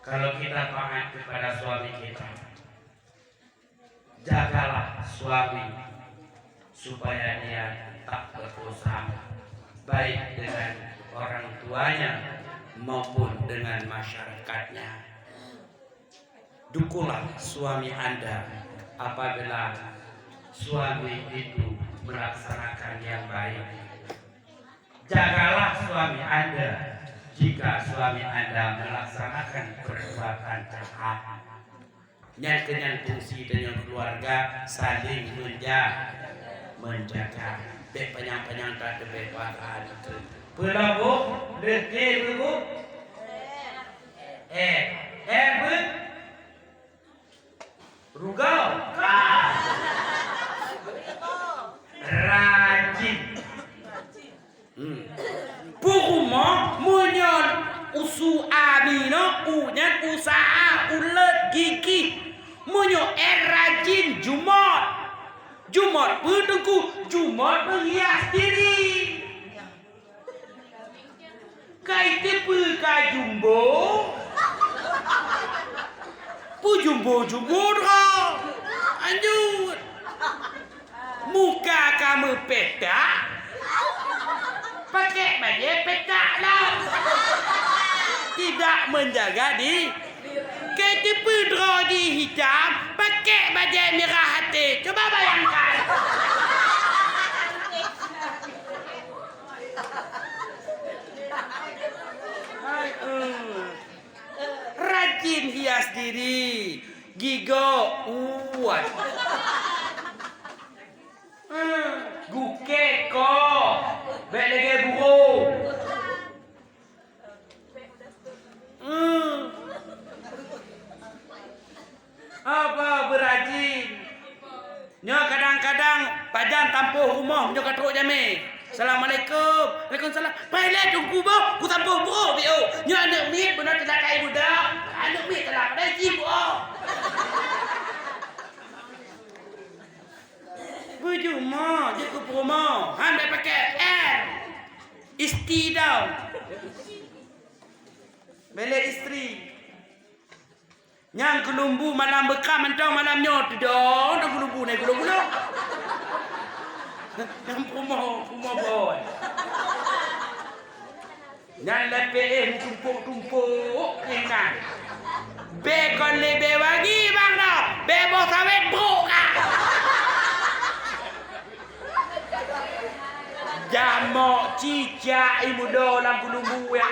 S1: kalau kita taat kepada suami kita, jagalah suami supaya dia tak berdosa baik dengan orang tuanya maupun dengan masyarakatnya. Dukunglah suami Anda apabila suami itu melaksanakan yang baik. Jagalah suami Anda jika suami Anda melaksanakan perbuatan jahat. Nyanyi fungsi dengan keluarga saling menjaga. Bek penyang-penyang tak terbebasan itu. Pelabu, dekir bu. Bu. Rugau. Rajin. Puruma munyon usu amino unyan usaha ulet gigi. Munyo rajin Jumat berdengku, Jumat menghias diri. Kai tepu kai jumbo. Pu jumbo dah. Lanjut. Muka kamu petak. Pakai baju petak lah. Tidak menjaga di tipe drogi hitam, pakai baju merah hati. Coba bayangkan. Rajin hias diri, gigo uat. Guke ko, belege buruk. Apa berajin? Nyo kadang-kadang pajan tampuh rumah nyo katruk jame. Assalamualaikum. Waalaikumsalam. Pailah tunggu boh, ku tampuh bro bio. Nyo anak mit benar tidak kai budak. Anak mit telah pada jibu. Buju mo, dia ku promo. Han dah pakai istri tau. Bela istri. Yang kelumbu malam bekam mentang malam nyot dong, dah kelumbu naik gula-gula. Yang promo boy. Yang lepe tumpuk-tumpuk kena. Bekon lebe lagi bang dah. Bebo sawit brok ah. Jamok cicak ibu do dalam kelumbu ya.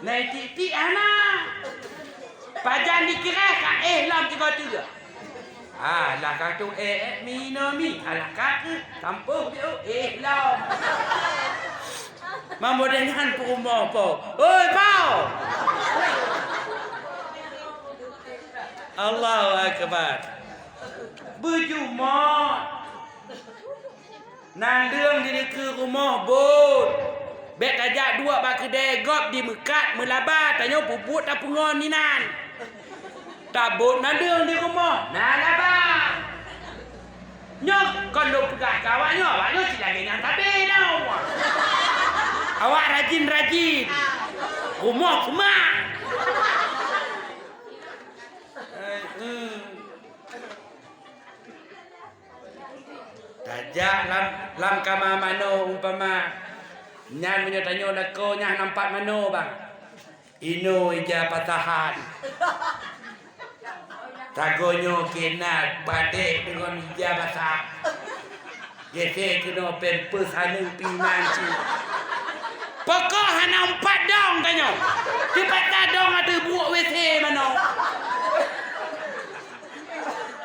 S1: Naik titik anak. Pajan dikira kat lam 33. Lah kata minumi. Alah kata kampung dia lam. Mambo dengan rumah po. Oi kau. Allahu akbar. Berjumat. Nandung di ke rumah bot. Bek ajak dua bak kedai gop di mekat melaba tanya puput tak pungon ni nan. Tabut nandung di rumah. Nalaba. Nyok kalau pegah kawan nyok, awak nyok sila dengan tabe tau. Awak rajin-rajin. Rumah semua. Tajak lam kama mano umpama nyan punya tanya lako nyah nampak mano bang. Ino ija patahan. Tagonyo kena badek dengan ija basah. Gese kena pempes hanu pinan ci. Pokok hana 4 dong tanya. Di patah dong ada buat WC mano.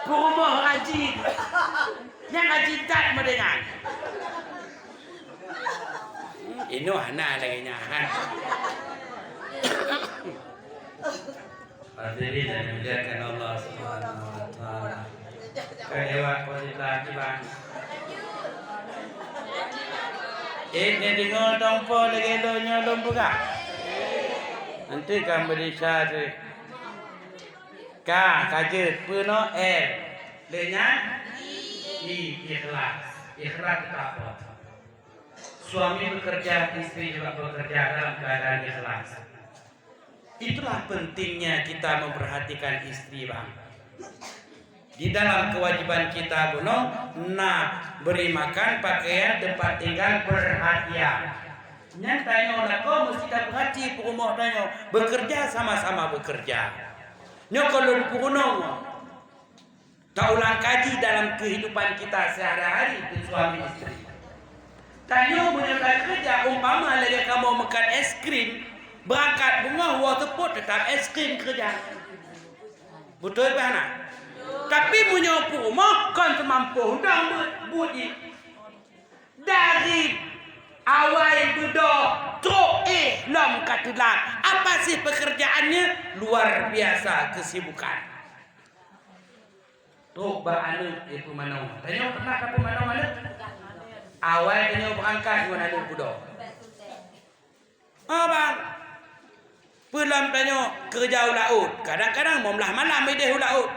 S1: Rumah rajin. Yang rajin tak mendengar. Ino hana lagi nyahan. Hadirin dan dimuliakan Allah Subhanahu wa taala. Kelewat positif bang. Ini dengar tompo lagi lo nyolong buka. Nanti kan berisah tu. Kajet puno lenya ikhlas apa? Suami bekerja, istri juga bekerja dalam keadaan ikhlas. Itulah pentingnya kita memperhatikan istri bang. Di dalam kewajiban kita beri makan, pakaian, tempat tinggal, perhatian. Yang tanya kau mesti tak perhati rumah tanya. Bekerja sama-sama bekerja. Nyokolon punong. Tak ulang kaji dalam kehidupan kita sehari-hari itu suami istri. Tanya menyertai kerja umpama lagi kamu makan es krim, berangkat bunga water pot tetap es krim kerja. Betul tak nak? Tapi punya rumah kan semampu undang budi. Dari awal budok truk lam katulah. Apa sih pekerjaannya? Luar biasa kesibukan. Truk beranu itu mana? Tanya pernah ke mana? Awal tanya berangkat dengan anu budok. Bang. Pulang tanya kerja laut. Kadang-kadang mau belah malam dia laut.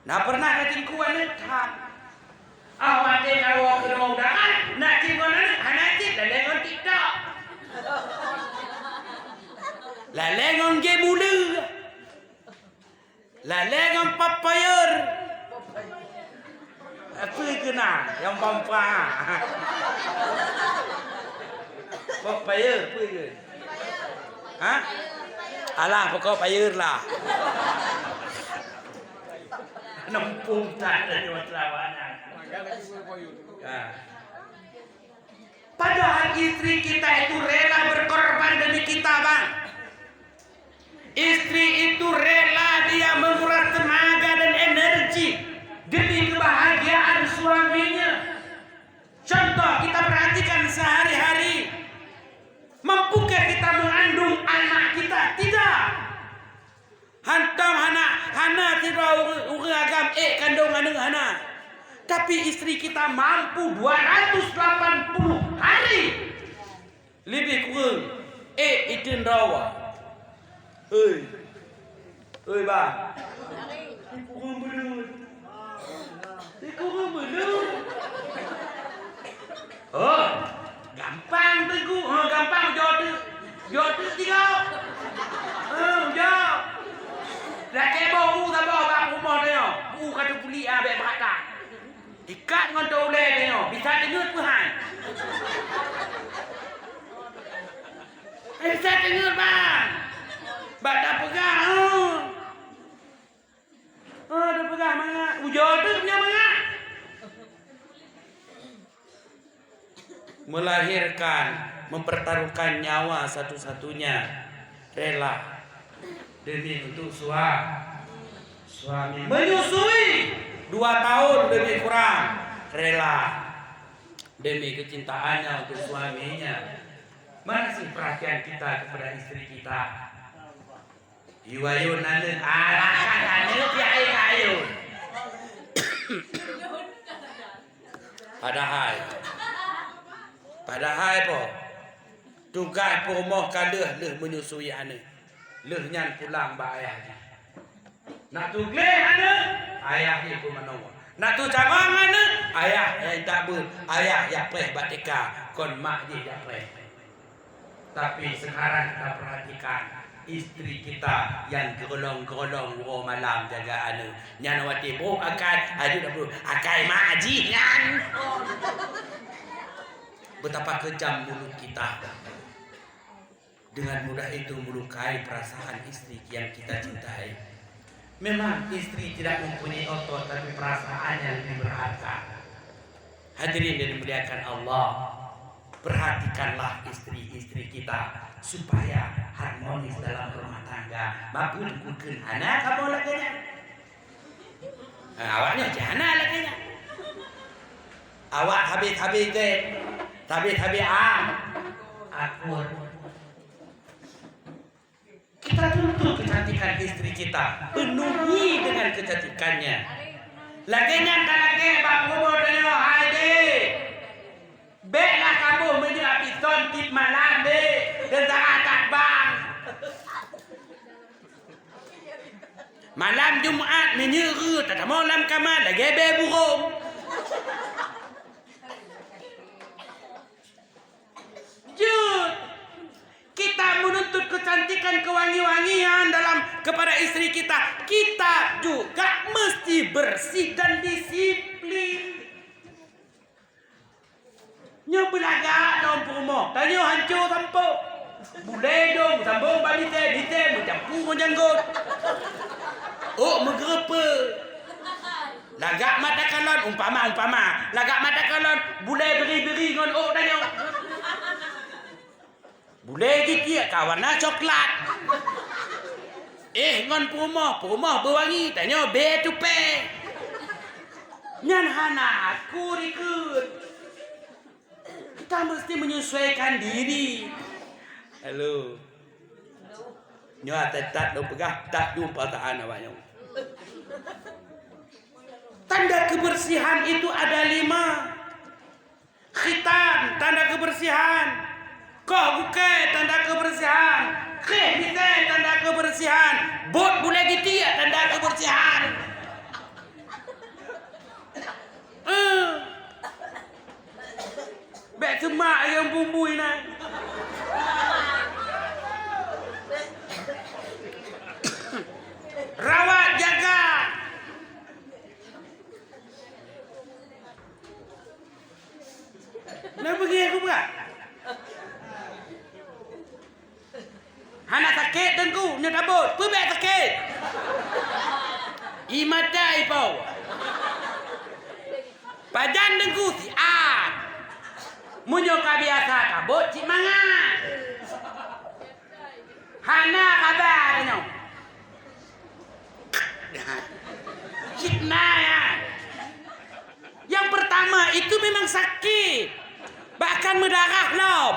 S1: Nak pernah kata kuan ni tak. Awak dia kalau ke rumah undangan, nak cikgu ni, anak cik dah lengon TikTok. Lah lengon game mula. Lah lengon papayur. Apa kena yang bampa. Papayur apa ke? Ha? Alah pokok payun lah. Nempung tak ada lawanan. Padahal istri kita itu rela berkorban demi kita, Bang. Istri itu rela dia menguras tenaga dan energi demi kebahagiaan suaminya. Contoh kita perhatikan sehari-hari. Mampukah kita mengandung anak kita? Tidak. Hantam hana tidak agam kandung hana. Tapi istri kita mampu 280 hari. Lebih kurang itu rawa. Oi bang. Kurang belut. Kurang belut. Oh, gampang tu. Gampang jodoh tiga. Jauh. Lagi bau tak bau bang rumah dia. Kata puli abek berata. Ikat dengan toleh dia. Bisa dengar Tuhan. Bisa dengar bang. Bak dah pegang. Dah pegang mana? Jodoh punya mana? Melahirkan, mempertaruhkan nyawa satu-satunya, rela demi untuk suami, menyusui 2 tahun lebih kurang, rela demi kecintaannya untuk suaminya. Mana sih perhatian kita kepada istri kita? Iwayun ane alakan ane ayun. Padahal po tugas rumah kadah leh menyusui ane. Leh nyan pulang ba ayahnya. Nak tu gleh ane ayah ibu manowa. Nak tu cawang ane ayah yang tak ber ayah yang preh batika kon mak dia yang preh. Tapi sekarang kita perhatikan istri kita yang gerolong-gerolong malam jaga ane. Nyanawati bro akan aju dah bro akai mak aji nyan. Betapa kejam mulut kita. Dengan mudah itu melukai perasaan istri yang kita cintai. Memang istri tidak mempunyai otot, tapi perasaannya lebih berharga. Hadirin yang dimuliakan Allah, perhatikanlah istri-istri kita supaya harmonis dalam rumah tangga. Mampu dikukuhkan anak kamu lagi. Awaknya jangan lagi. Awak habis-habis deh. Habis akur. Kita tuntut kecantikan istri kita, penuhi dengan kecantikannya. Laginya tak lagi bapu bodoh ada. Baiklah kamu menjadi tontip malam deh, tentang tak bang. Malam Jumaat menyeru, tak malam kamar lagi burung. Kita menuntut kecantikan kewangi-wangian dalam kepada istri kita. Kita juga mesti bersih dan disiplin. Nyo belaga dalam rumah. Tanya hancur sampuk. Boleh dong sambung balik teh mencampur menjanggut. Oh menggerepe. Lagak mata kalon umpama. Lagak mata kalon boleh beri-beri ngon tanya. Boleh gigi kawarna coklat. Ngon rumah berwangi tanya be tu pe. Nyan hana aku rikut. Kita mesti menyesuaikan diri. Halo. Nyo tak do pegah tak jumpa taan awaknya. Tanda kebersihan itu ada 5. Khitan tanda kebersihan. Kau bukan tanda kebersihan. Kita tanda kebersihan. Bot boleh gitu ya tanda kebersihan. Bek semak yang bumbu ini. Rawat jaga. Nak pergi aku bukan? Hana sakit dengku, nya tabut, pebek sakit. Imata ipau. Padan dengku si munyo kabiasa kabut cik mangan. Hana kabar nyo. Fitnah ya. Yang pertama itu memang sakit. Bahkan mendarah lom.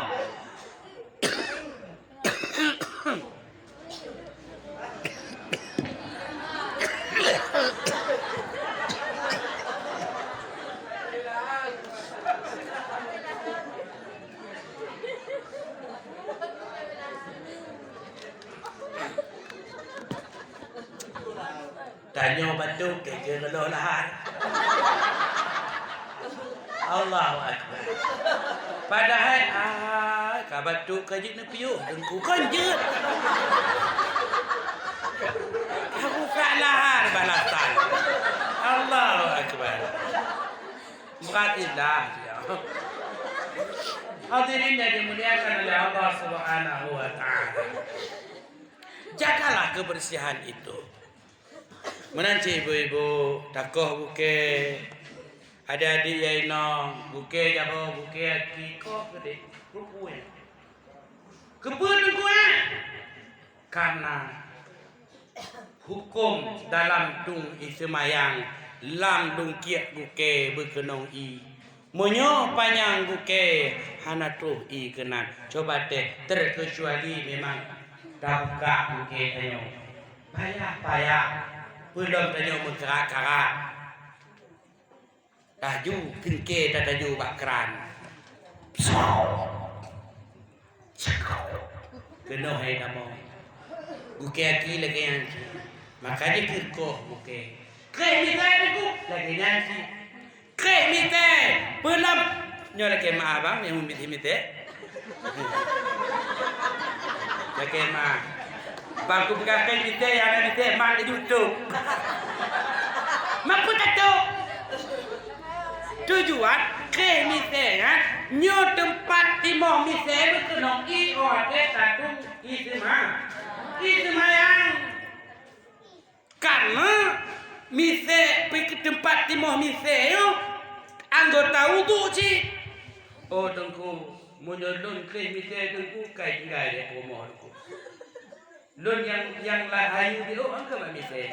S1: Tanya batu ke kelolahan. Allahu Akbar. Padahal kabatu kajik nepiu dengku konjut. Aku salah balasan. Allahu Akbar. Beratilah ya. Hadirin yang dimuliakan oleh Allah Subhanahu wa taala. Jagalah kebersihan itu. Menanci ibu-ibu takoh buke adik-adik ya ino buke jabo buke aki kok gede rupuin kebun gue karena hukum dalam dung isemayang lam dung kiak buke berkenong i monyo panjang buke hana tuh i kenan coba teh terkecuali memang tabka buke ayo payah belum tanya mengkerak-kerak. Taju pinke taju bakran. Kena hai namo. Buke aki lagi yang makanya kirko buke. Kek mitai aku lagi nanti. Kek mitai belum nyo lagi ma abang yang mimiti. Lagi ma. Bangku berkata kita yang ada kita mak di YouTube. Mampu tak tahu. Tujuan ke mite kan? Nyo tempat timah mite berkenong i orde satu itu yang karena mite pergi tempat timah mite yo anggota wudhu sih. Oh tengku menyolong ke mite tengku kai tinggal dia pomohku. Lun yang lahayu dia angka ba mise.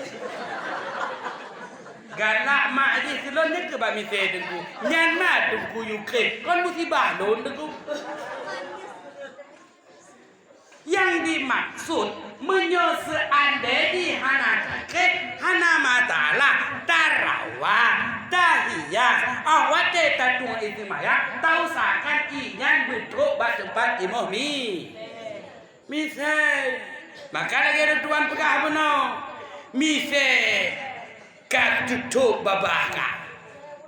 S1: Galak mak di selon ni ke ba mise tengku. Nyan ma tengku UK. Kon musibah lun tengku. Yang dimaksud menyeseandai di hana ke hana matalah tarawah tahiyat awat tatung ismaya tausakan inyan betul ba tempat imam mi. Misal maka lagi ada tuan pegah benar. Mise kat tutup babah kak.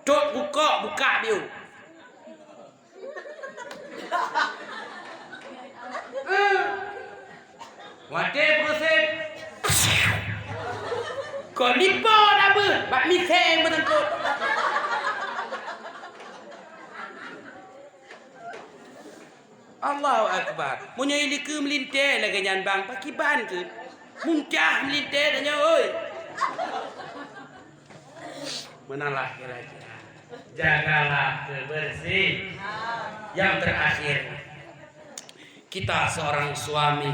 S1: Tut buka dia. Wate proses. Kau lipo dah ber. Bak mise yang bertengkut. Allahu Akbar. Munyo ini ke melintir lagi nyan bang pakiban ke. Muncah melintir tanya oi. Menalah kira-kira. Jagalah kebersihan. Yang terakhir. Kita seorang suami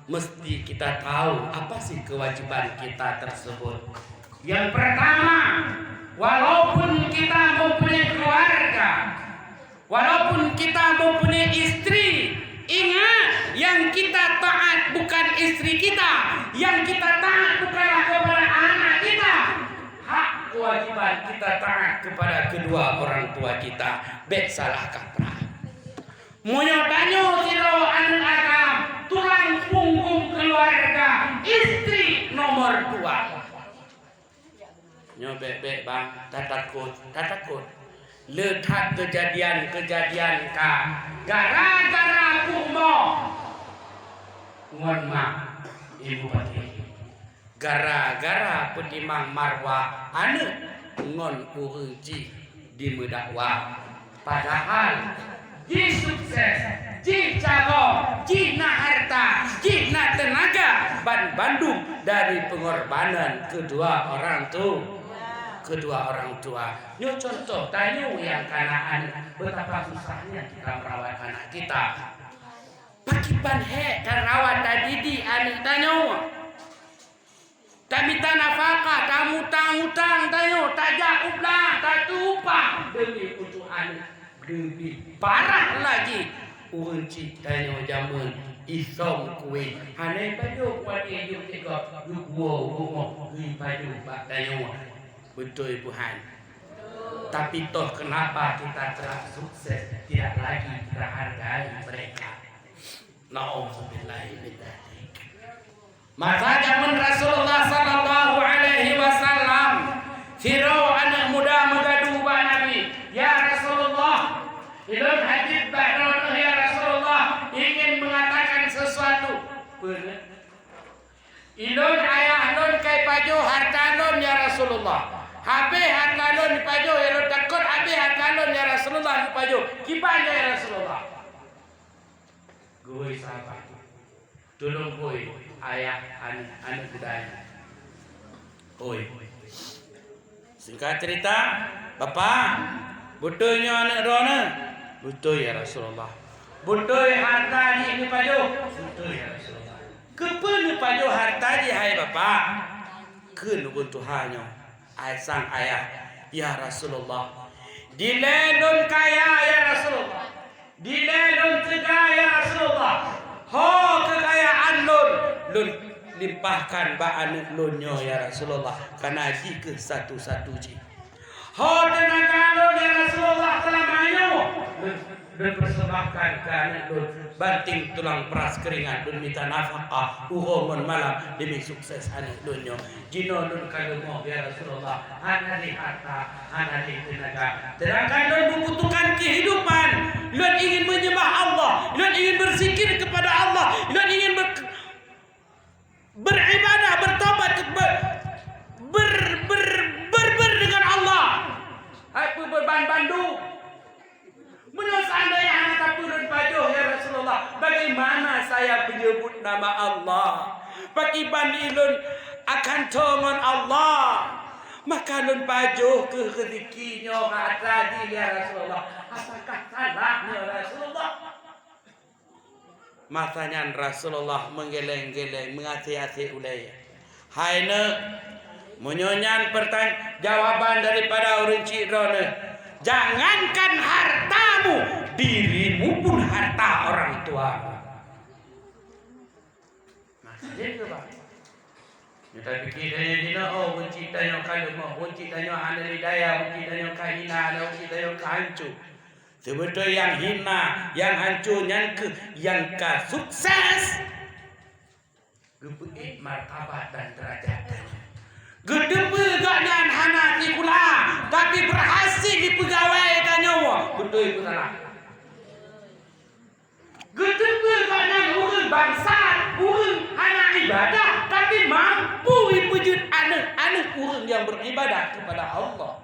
S1: mesti kita tahu apa sih kewajiban kita tersebut. Yang pertama, walaupun kita mempunyai keluarga, walaupun kita mempunyai istri, ingat yang kita taat bukan istri kita, yang kita taat bukanlah kepada anak kita. Hak kewajiban kita taat kepada kedua orang tua kita. Bek salah kaprah. Munyo tanyo siro anu agam tulang punggung keluarga, istri nomor 2. Nyo bek bang, tak takut. Letak kejadian ka gara-gara kumo ngon mak ibu pati gara-gara pedimang marwah anu ngon uji di medakwa padahal ji sukses ji jago ji na harta ji na Bandung dari pengorbanan kedua orang tua. Nyo contoh tanyo yang kanaan betapa susahnya kita merawat anak kita. Pakiban karawat tadi anak tanyo. Tamita nafkah, tamu utang tanyo, tajak uplah, tatupa demi untuk anak. Lebih parah lagi urang tanyo jamun isom kuih. Hanai baju kuat hidup tiga rumah baju pak tanyo. Betul Tuhan. Tapi toh kenapa kita telah sukses tidak lagi kita hargai mereka. Na'udzubillahi min dzalik. Masa zaman Rasulullah sallallahu alaihi wasallam, Fir'aun anak muda mengadu ba Nabi, "Ya Rasulullah, ilun hadith ba'dana ya Rasulullah, ingin mengatakan sesuatu." Benar. Ilun ayah lun kai pajo harta lun ya Rasulullah. Habis harta lun pajo ilun takut habis harta lun ya Rasulullah pajo. Gimana ya Rasulullah? Gue sahabat. Tolong gue ayah anak gedanya. Oi. Singkat cerita, Bapak, butuhnya anak rona. Butuh ya Rasulullah. Butuh harta ini pajo. Butuh ya Rasulullah. Kepen pajo harta di hai Bapak. Keun buntuhannya. Sang ayah, ya Rasulullah. Dilelun kaya ya Rasulullah. Dilelun tega ya Rasulullah. Ho kekayaan lun limpahkan ba anak lunyo ya Rasulullah. Karena jika satu-satu ji. Ho tenaga lun ya Rasulullah selamanya. Lun persembahkan ke anak lun. Banting tulang peras keringat lun minta nafkah. Uhongon malam demi sukses anak lunyo. Jino lun kalumo ya Rasulullah. Anak di harta, anak di tenaga. Sedangkan lun membutuhkan kehidupan. Lun ingin menyembah Allah. Lun ingin berzikir kepada Allah. Lun ingin beribadah, bertobat, ber dengan Allah. Apa berbandu? Menurut seandainya anak tapurun pajoh ya Rasulullah, bagaimana saya menyebut nama Allah? Pakiban ilun akan tongon Allah. Maka lun pajoh ke rezekinya tadi ya Rasulullah. Apakah salahnya Rasulullah? Matanya Rasulullah menggeleng-geleng, menghati-hati ulaya. Haina menyonyan jawaban daripada orang Cirone. Jangankan hartamu, dirimu pun harta orang tua. Maksudnya itu Pak. Kita fikir dina unci tanya kalau unci tanya anali daya, unci tanya kahina, unci tanya kahancu. Sebetulnya yang hina, yang hancur, yang sukses. Gebuik martabat dan derajat. Gedebe ganyan hana di kula, tapi berhasil di pegawai tanyawa. Betul itu salah. Gedebe ganyan urang bangsa, urang hana ibadah, tapi mampu wujud anak urang yang beribadah kepada Allah.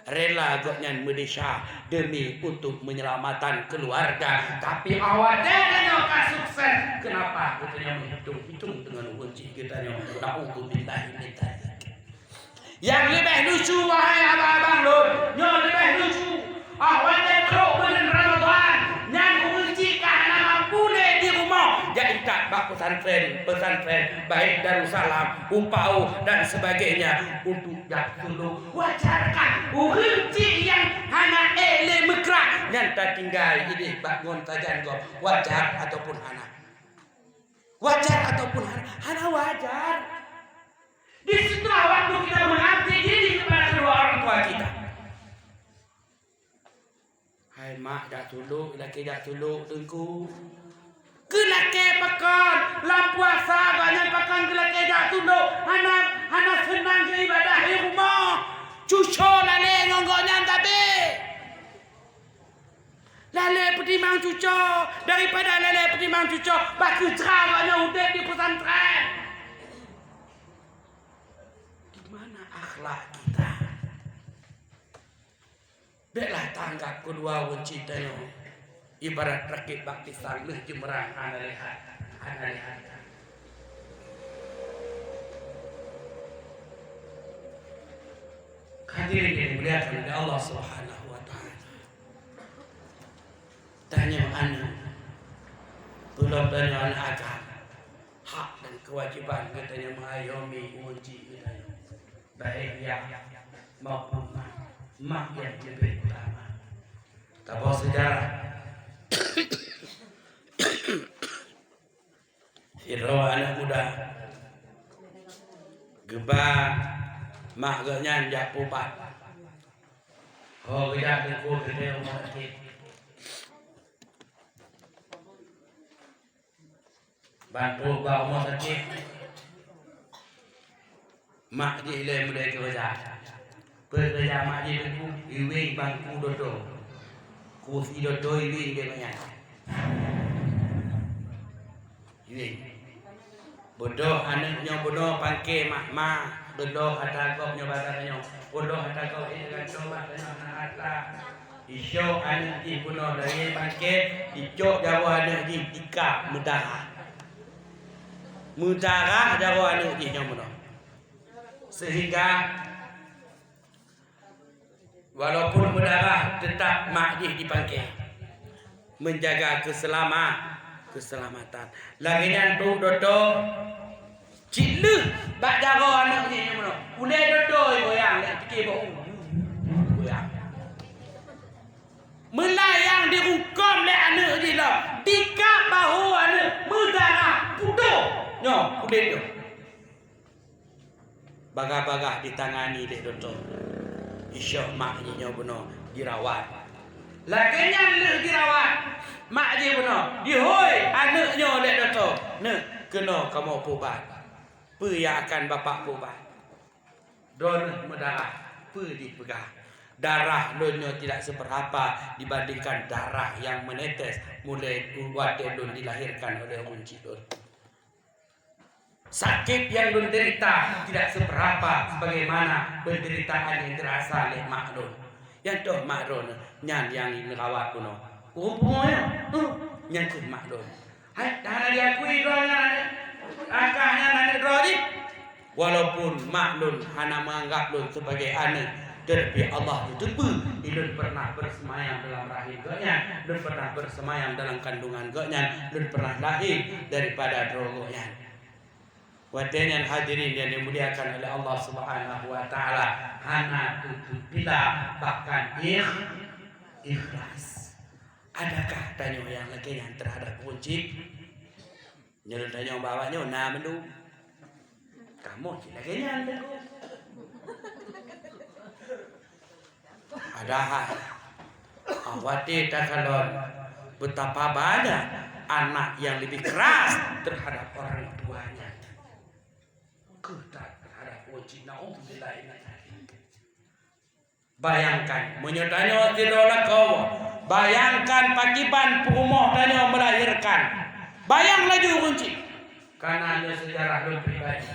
S1: Rela ganyan mendesah demi untuk menyelamatkan keluarga, tapi awak dengan sukses. Kenapa? Katanya menghitung dengan kunci kita yang na'udzubillahi min dzalik. Yang lebih lucu wahai abang-abang lur, yang lebih lucu. Awak teruk bulan Ramadan, yang kunci karena mampu di rumah. Jadi tak bak pesantren, baik Darussalam, Upau dan sebagainya untuk jak dulu. Wajarkan kunci yang hana ele mekrak yang tak tinggal ini bangun tajan go. Wajar ataupun hana. Wajar ataupun hana wajar. Di setelah waktu kita mengabdi diri kepada kedua orang tua kita. Hai mak dak tuluk, laki dak tuluk dengku. Kelaki pakan, lam puasa banyak pakan kelaki dak tuluk. Hana senang ke ibadah di rumah. Cuco lale ngonggonya tapi. Lale petimang cuco daripada lale petimang cuco batu ceramanya udah di pesantren. Akhlak kita. Belah tanggap kedua wancitanya. Ibarat rakit bakti sangleh jemerang analihat. Hadirin yang dimuliakan oleh Allah Subhanahu wa taala. Tanya anak, belum tanya anak agama. Hak dan kewajiban katanya mengayomi uji katanya. Baik ya maupun mak yang lebih utama. Tabah sejarah. Fir'aun anak muda gebah mak gaknya jak pupat. Oh gejak aku gede umur sakit. Bantu gak umur sakit. Mak je le muda kerja. Kerja mak je tu iwing bangku dodo. Kursi dodo iwing dia banyak. Iwing. Bodoh anaknya bodoh pangke mak bodoh hatagopnya badannya bodoh hatagop ini kan coba dengan anak isyok anak di bodoh dari pangke isyok jawa anak di tika mudara jawa anak di yang bodoh sehingga walaupun mudara tetap mak di pangke menjaga keselamatan. Lagian tu dodo cilu bak jaro anak ni mana. Ulai dodo goyang nak fikir bau. Goyang. Melayang dihukum le anak ni lah. Dikak bahu anak mudara pudo. Nyo, kudet tu. Bagah-bagah ditangani le dodo. Isyok mak ni nyo benar dirawat. Laginya le dirawat. Mak dia benar. Dihoi anaknya oleh doktor. Nak kena kamu pubat. Apa yang akan bapak pubat? Don mendarah. Apa dipegang? Darah lunnya tidak seberapa dibandingkan darah yang menetes mulai waktu lun dilahirkan oleh kunci lun. Sakit yang lun derita tidak seberapa sebagaimana penderitaan yang terasa oleh mak lun. Yang toh mak lun nyan yang merawat kuno. Umumnya, nyangkut maklum. Hai, dah diakui doanya, akahnya nanti rodi. Walaupun maklum, hana menganggap lun sebagai anak, tetapi Allah itu pun, lun pernah bersemayam dalam rahim gaknya, lun pernah bersemayam dalam kandungan gaknya, lun pernah lahir daripada drogoknya. Wadian hadirin yang dimuliakan oleh Allah Subhanahu wa taala, hana tutup bila bahkan ikhlas. Adakah tanya yang lagi yang terhadap kunci? Nyuruh tanya bawahnya, nah melu. Kamu lagi yang melu. Ada hal. Awati tak kalau betapa banyak anak yang lebih keras terhadap orang tuanya. Ketat terhadap kunci. Na'udzubillah. Bayangkan, menyertanya tidaklah kau. Bayangkan pakiban rumah tanya melahirkan. Bayang laju kunci. Karena ada sejarah lun pribadi.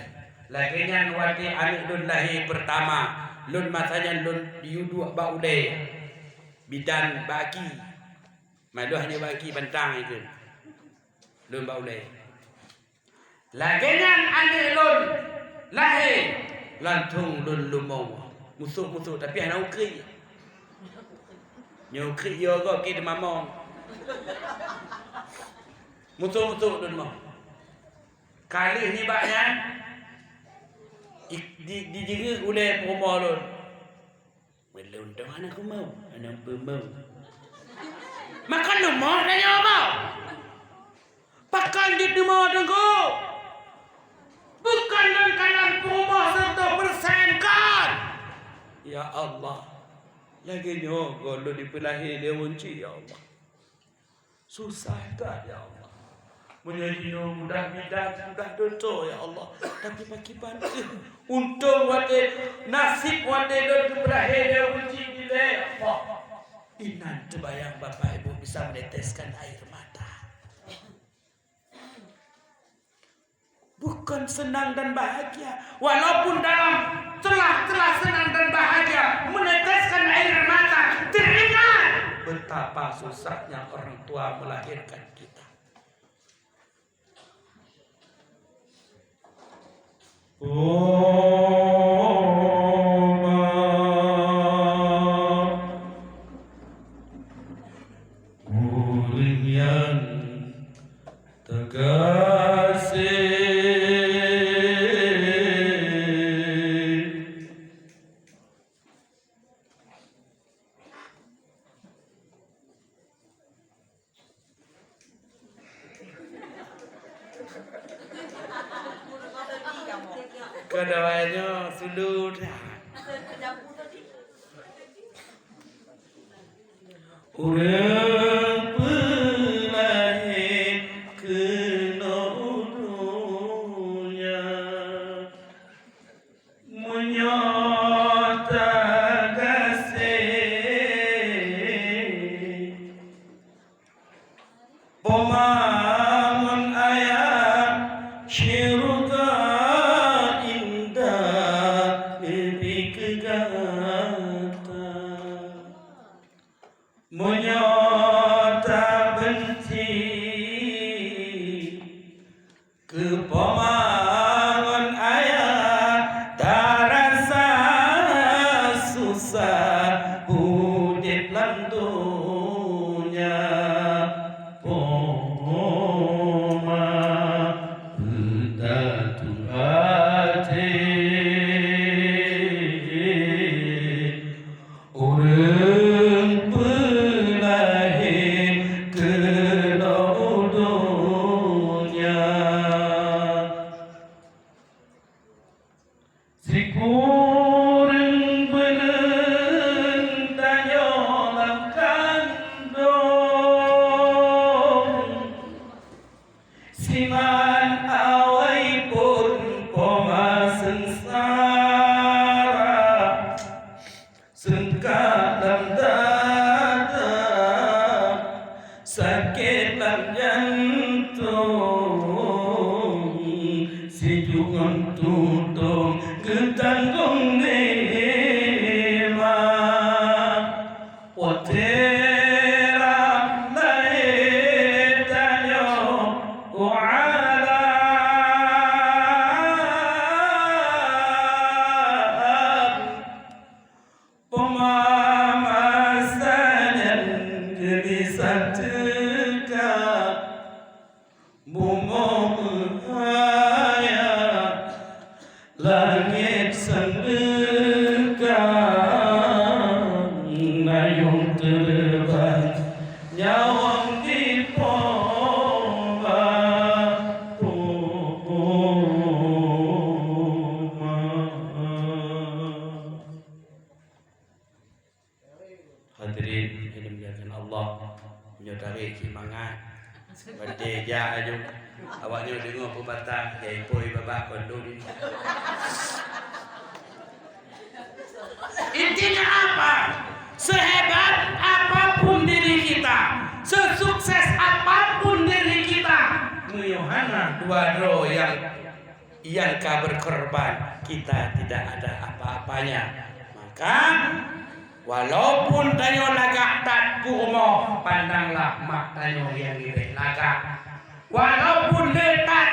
S1: Laginya nuwati anak lun lahir pertama. Lun masanya lun diuduk baulai. Bidan baki. Malu hanya baki bentang itu. Lun baulai. Laginya anak lun lahir. Lantung lun lumau. Musuh-musuh tapi anak ukri. Nyukri yo kok kita mamong. Musuh-musuh dun mau. Kali ni baknya di jeri oleh rumah lun. Belum dah anak aku mau, anak mau. Makan rumah tanya apa? Pakan di rumah tunggu. Bukan dan kanan rumah serta bersenkan. Ya Allah, lagi nyogo lo dipelahi dia kunci ya Allah. Susah tak ya Allah. Menjadi mudah bidan, mudah dosa ya Allah. Tapi bagi bantu, untung wate nasib wate lo dipelahi dia kunci bila ya Allah. Inan terbayang bapak ibu bisa meneteskan air mata. Bukan senang dan bahagia. Walaupun dalam celah-celah senang dan bahagia meneteskan air mata, teringat betapa susahnya orang tua melahirkan kita. Oh Keduanya sulut. Urang pelahir kena dunia menyota kasih pemahaman ayat syurga indah lebih kegata menyota benci kepamangan ayat tak rasa susah hidup dalam dunia poma berdatu hati urang pelahir kena dunia si kurang belen tanya lam kandung siman awai pun poma sengsara sengkat dalam dada sakit dalam jantung si jungan tutung ketanggung nema watera laetanyo wa'ala pemamasanan gelisah tegak bunga berhaya langit sengdekan nayung terbang nyawang di pomba hadirin yang dimuliakan Allah menyodari semangat berdeja aja awaknya dengar pembatang yai poi babak kondo ni intinya apa sehebat apapun diri kita sesukses apapun diri kita Yohana dua roh yang berkorban kita tidak ada apa-apanya maka walaupun tanyo lagak tak kurma pandanglah mak tanyo yang direk lagak walaupun letak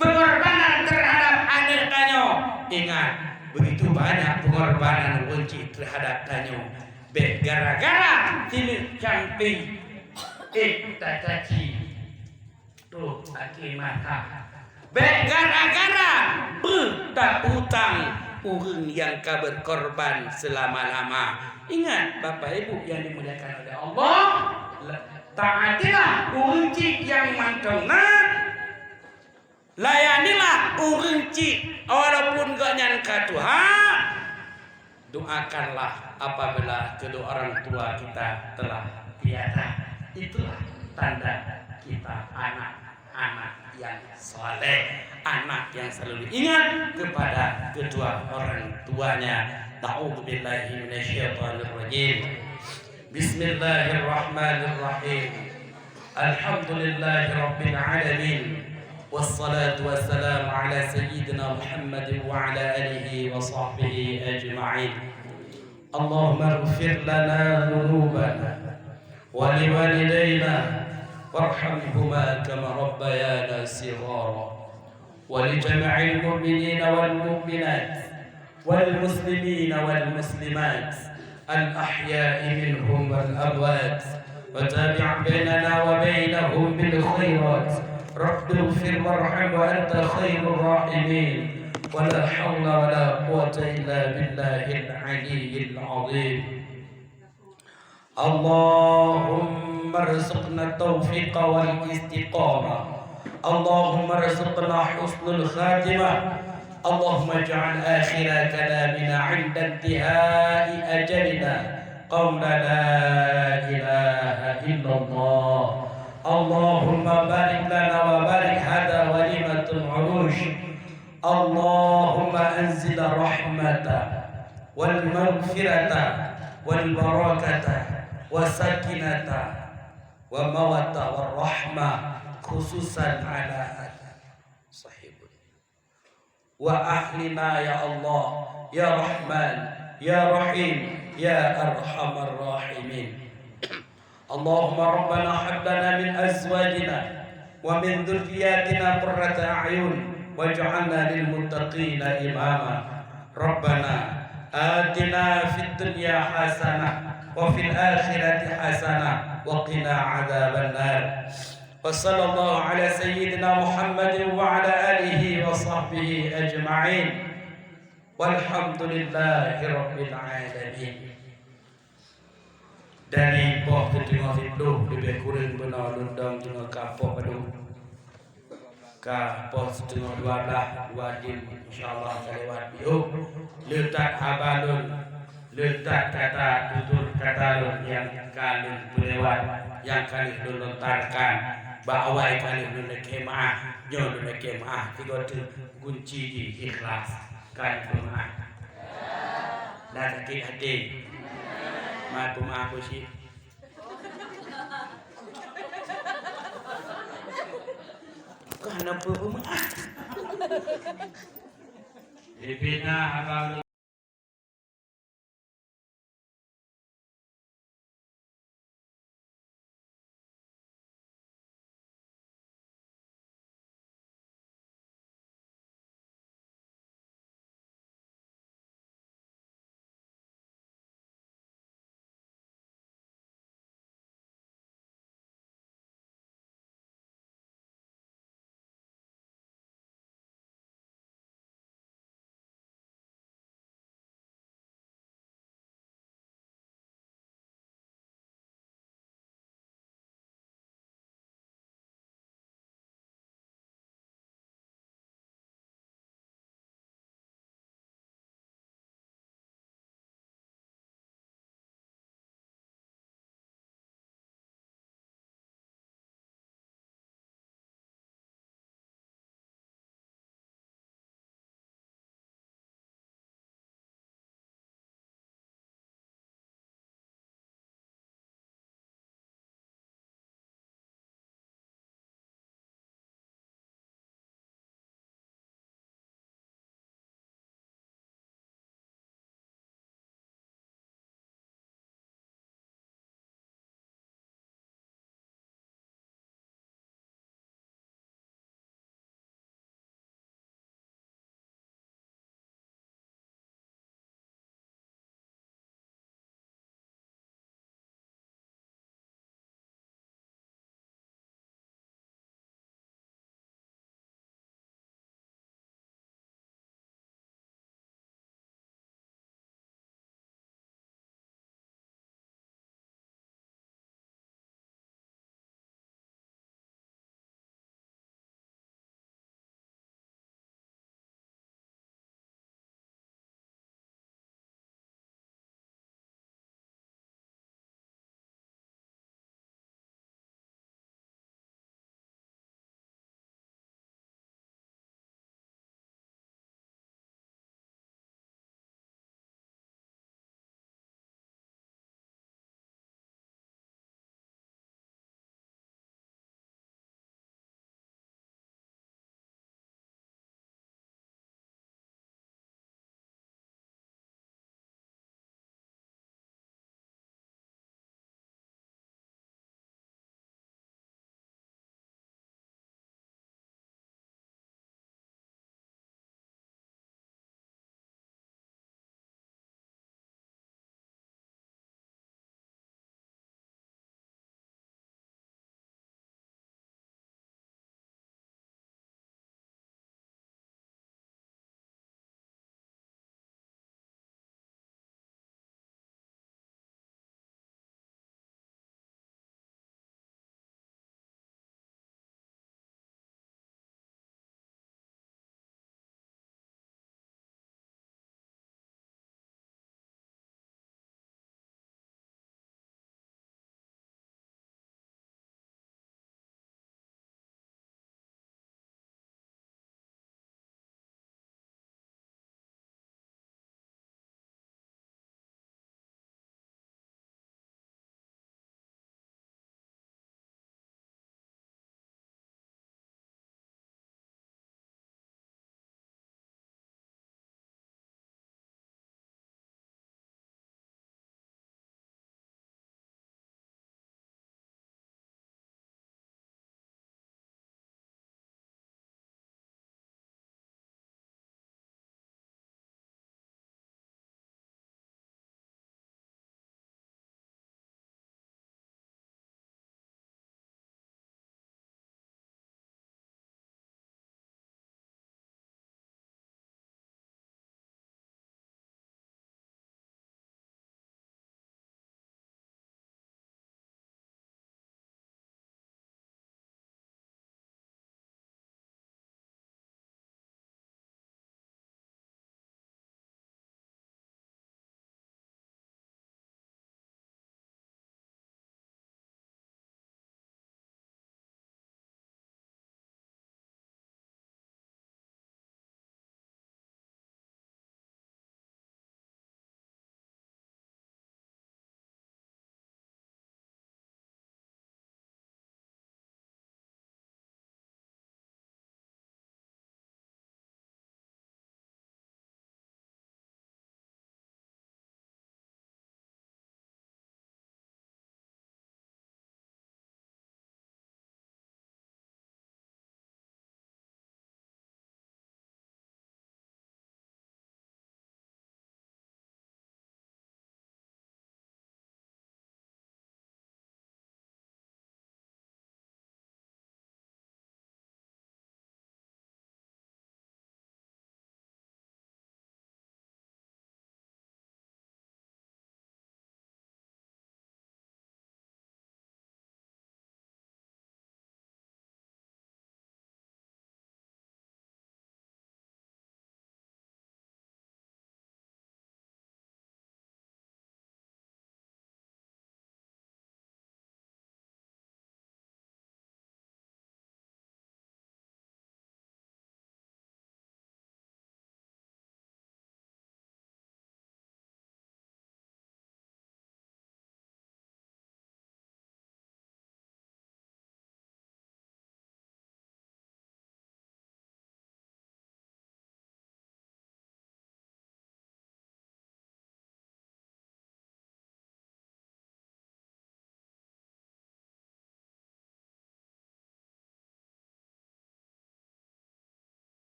S1: pengorbanan terhadap adik tanyo ingat begitu banyak pengorbanan kunci terhadap tanyo gara-gara ini camping tak caci tuh aki mata gara-gara tak utang urang yang berkorban selama-lama. Ingat Bapak Ibu yang dimuliakan oleh Allah, taatilah urang yang mantengna, layanilah urang walaupun gak nyangka Tuhan. Doakanlah apabila kedua orang tua kita telah tiada. Itulah tanda kita anak-anak yang soleh, anak yang selalu ingat kepada kedua orang tuanya. Ta'udzubillahi minasyaitonirrajim. Bismillahirrahmanirrahim. Alhamdulillahi rabbil alamin. Wassalatu wassalamu ala sayyidina Muhammad wa ala alihi wa sahbihi ajma'in. Allahumma ighfir lana dhunubana wa liwalidayna warhamhuma kama rabbayana shighara wa li jami'il mu'minina wal mu'minat wal muslimina wal muslimat al ahya'i minhum wal amwat wa tabi' bainana wa bainahum bil khairat rabbi ighfir warham wa anta khairur rahimin wa la hawla wa la quwwata illa billahil aliyyil azim. Allahumma ارزقنا التوفيق والاستقامة اللهم ارزقنا حسن الخاتمة اللهم اجعل آخر كلامنا عند انتهاء أجلنا قول لا إله إلا الله اللهم بارك لنا وبارك هذا وليمة العروش اللهم أنزل رحمة والمغفرة والبركة والسكينة ومودة والرحمة خصوصا على صاحبنا وأهلنا يا الله يا رحمن يا رحيم يا أرحم الراحمين اللهم ربنا هب لنا من أزواجنا ومن ذرياتنا قرة أعين واجعلنا للمتقين إماما ربنا آتنا في الدنيا حسنة وفي الآخرة حسنة وقنا عذاب النار وصلى الله على سيدنا محمد وعلى آله وصحبه أجمعين والحمد لله رب العالمين. Dari poh ketinggal hidup lebih kurang benar lundang dengan kapok padu ka poh setengah 12 wadin insyaallah kelewat biu letak abalun letak kata tutur kata lun yang kali lewat yang kali dilontarkan bawai kali dulu kemah nyon dulu kemah tiga tu kunci di ikhlas kan kemah dan sakit hati mat kemah aku sih kenapa kemah dibina abang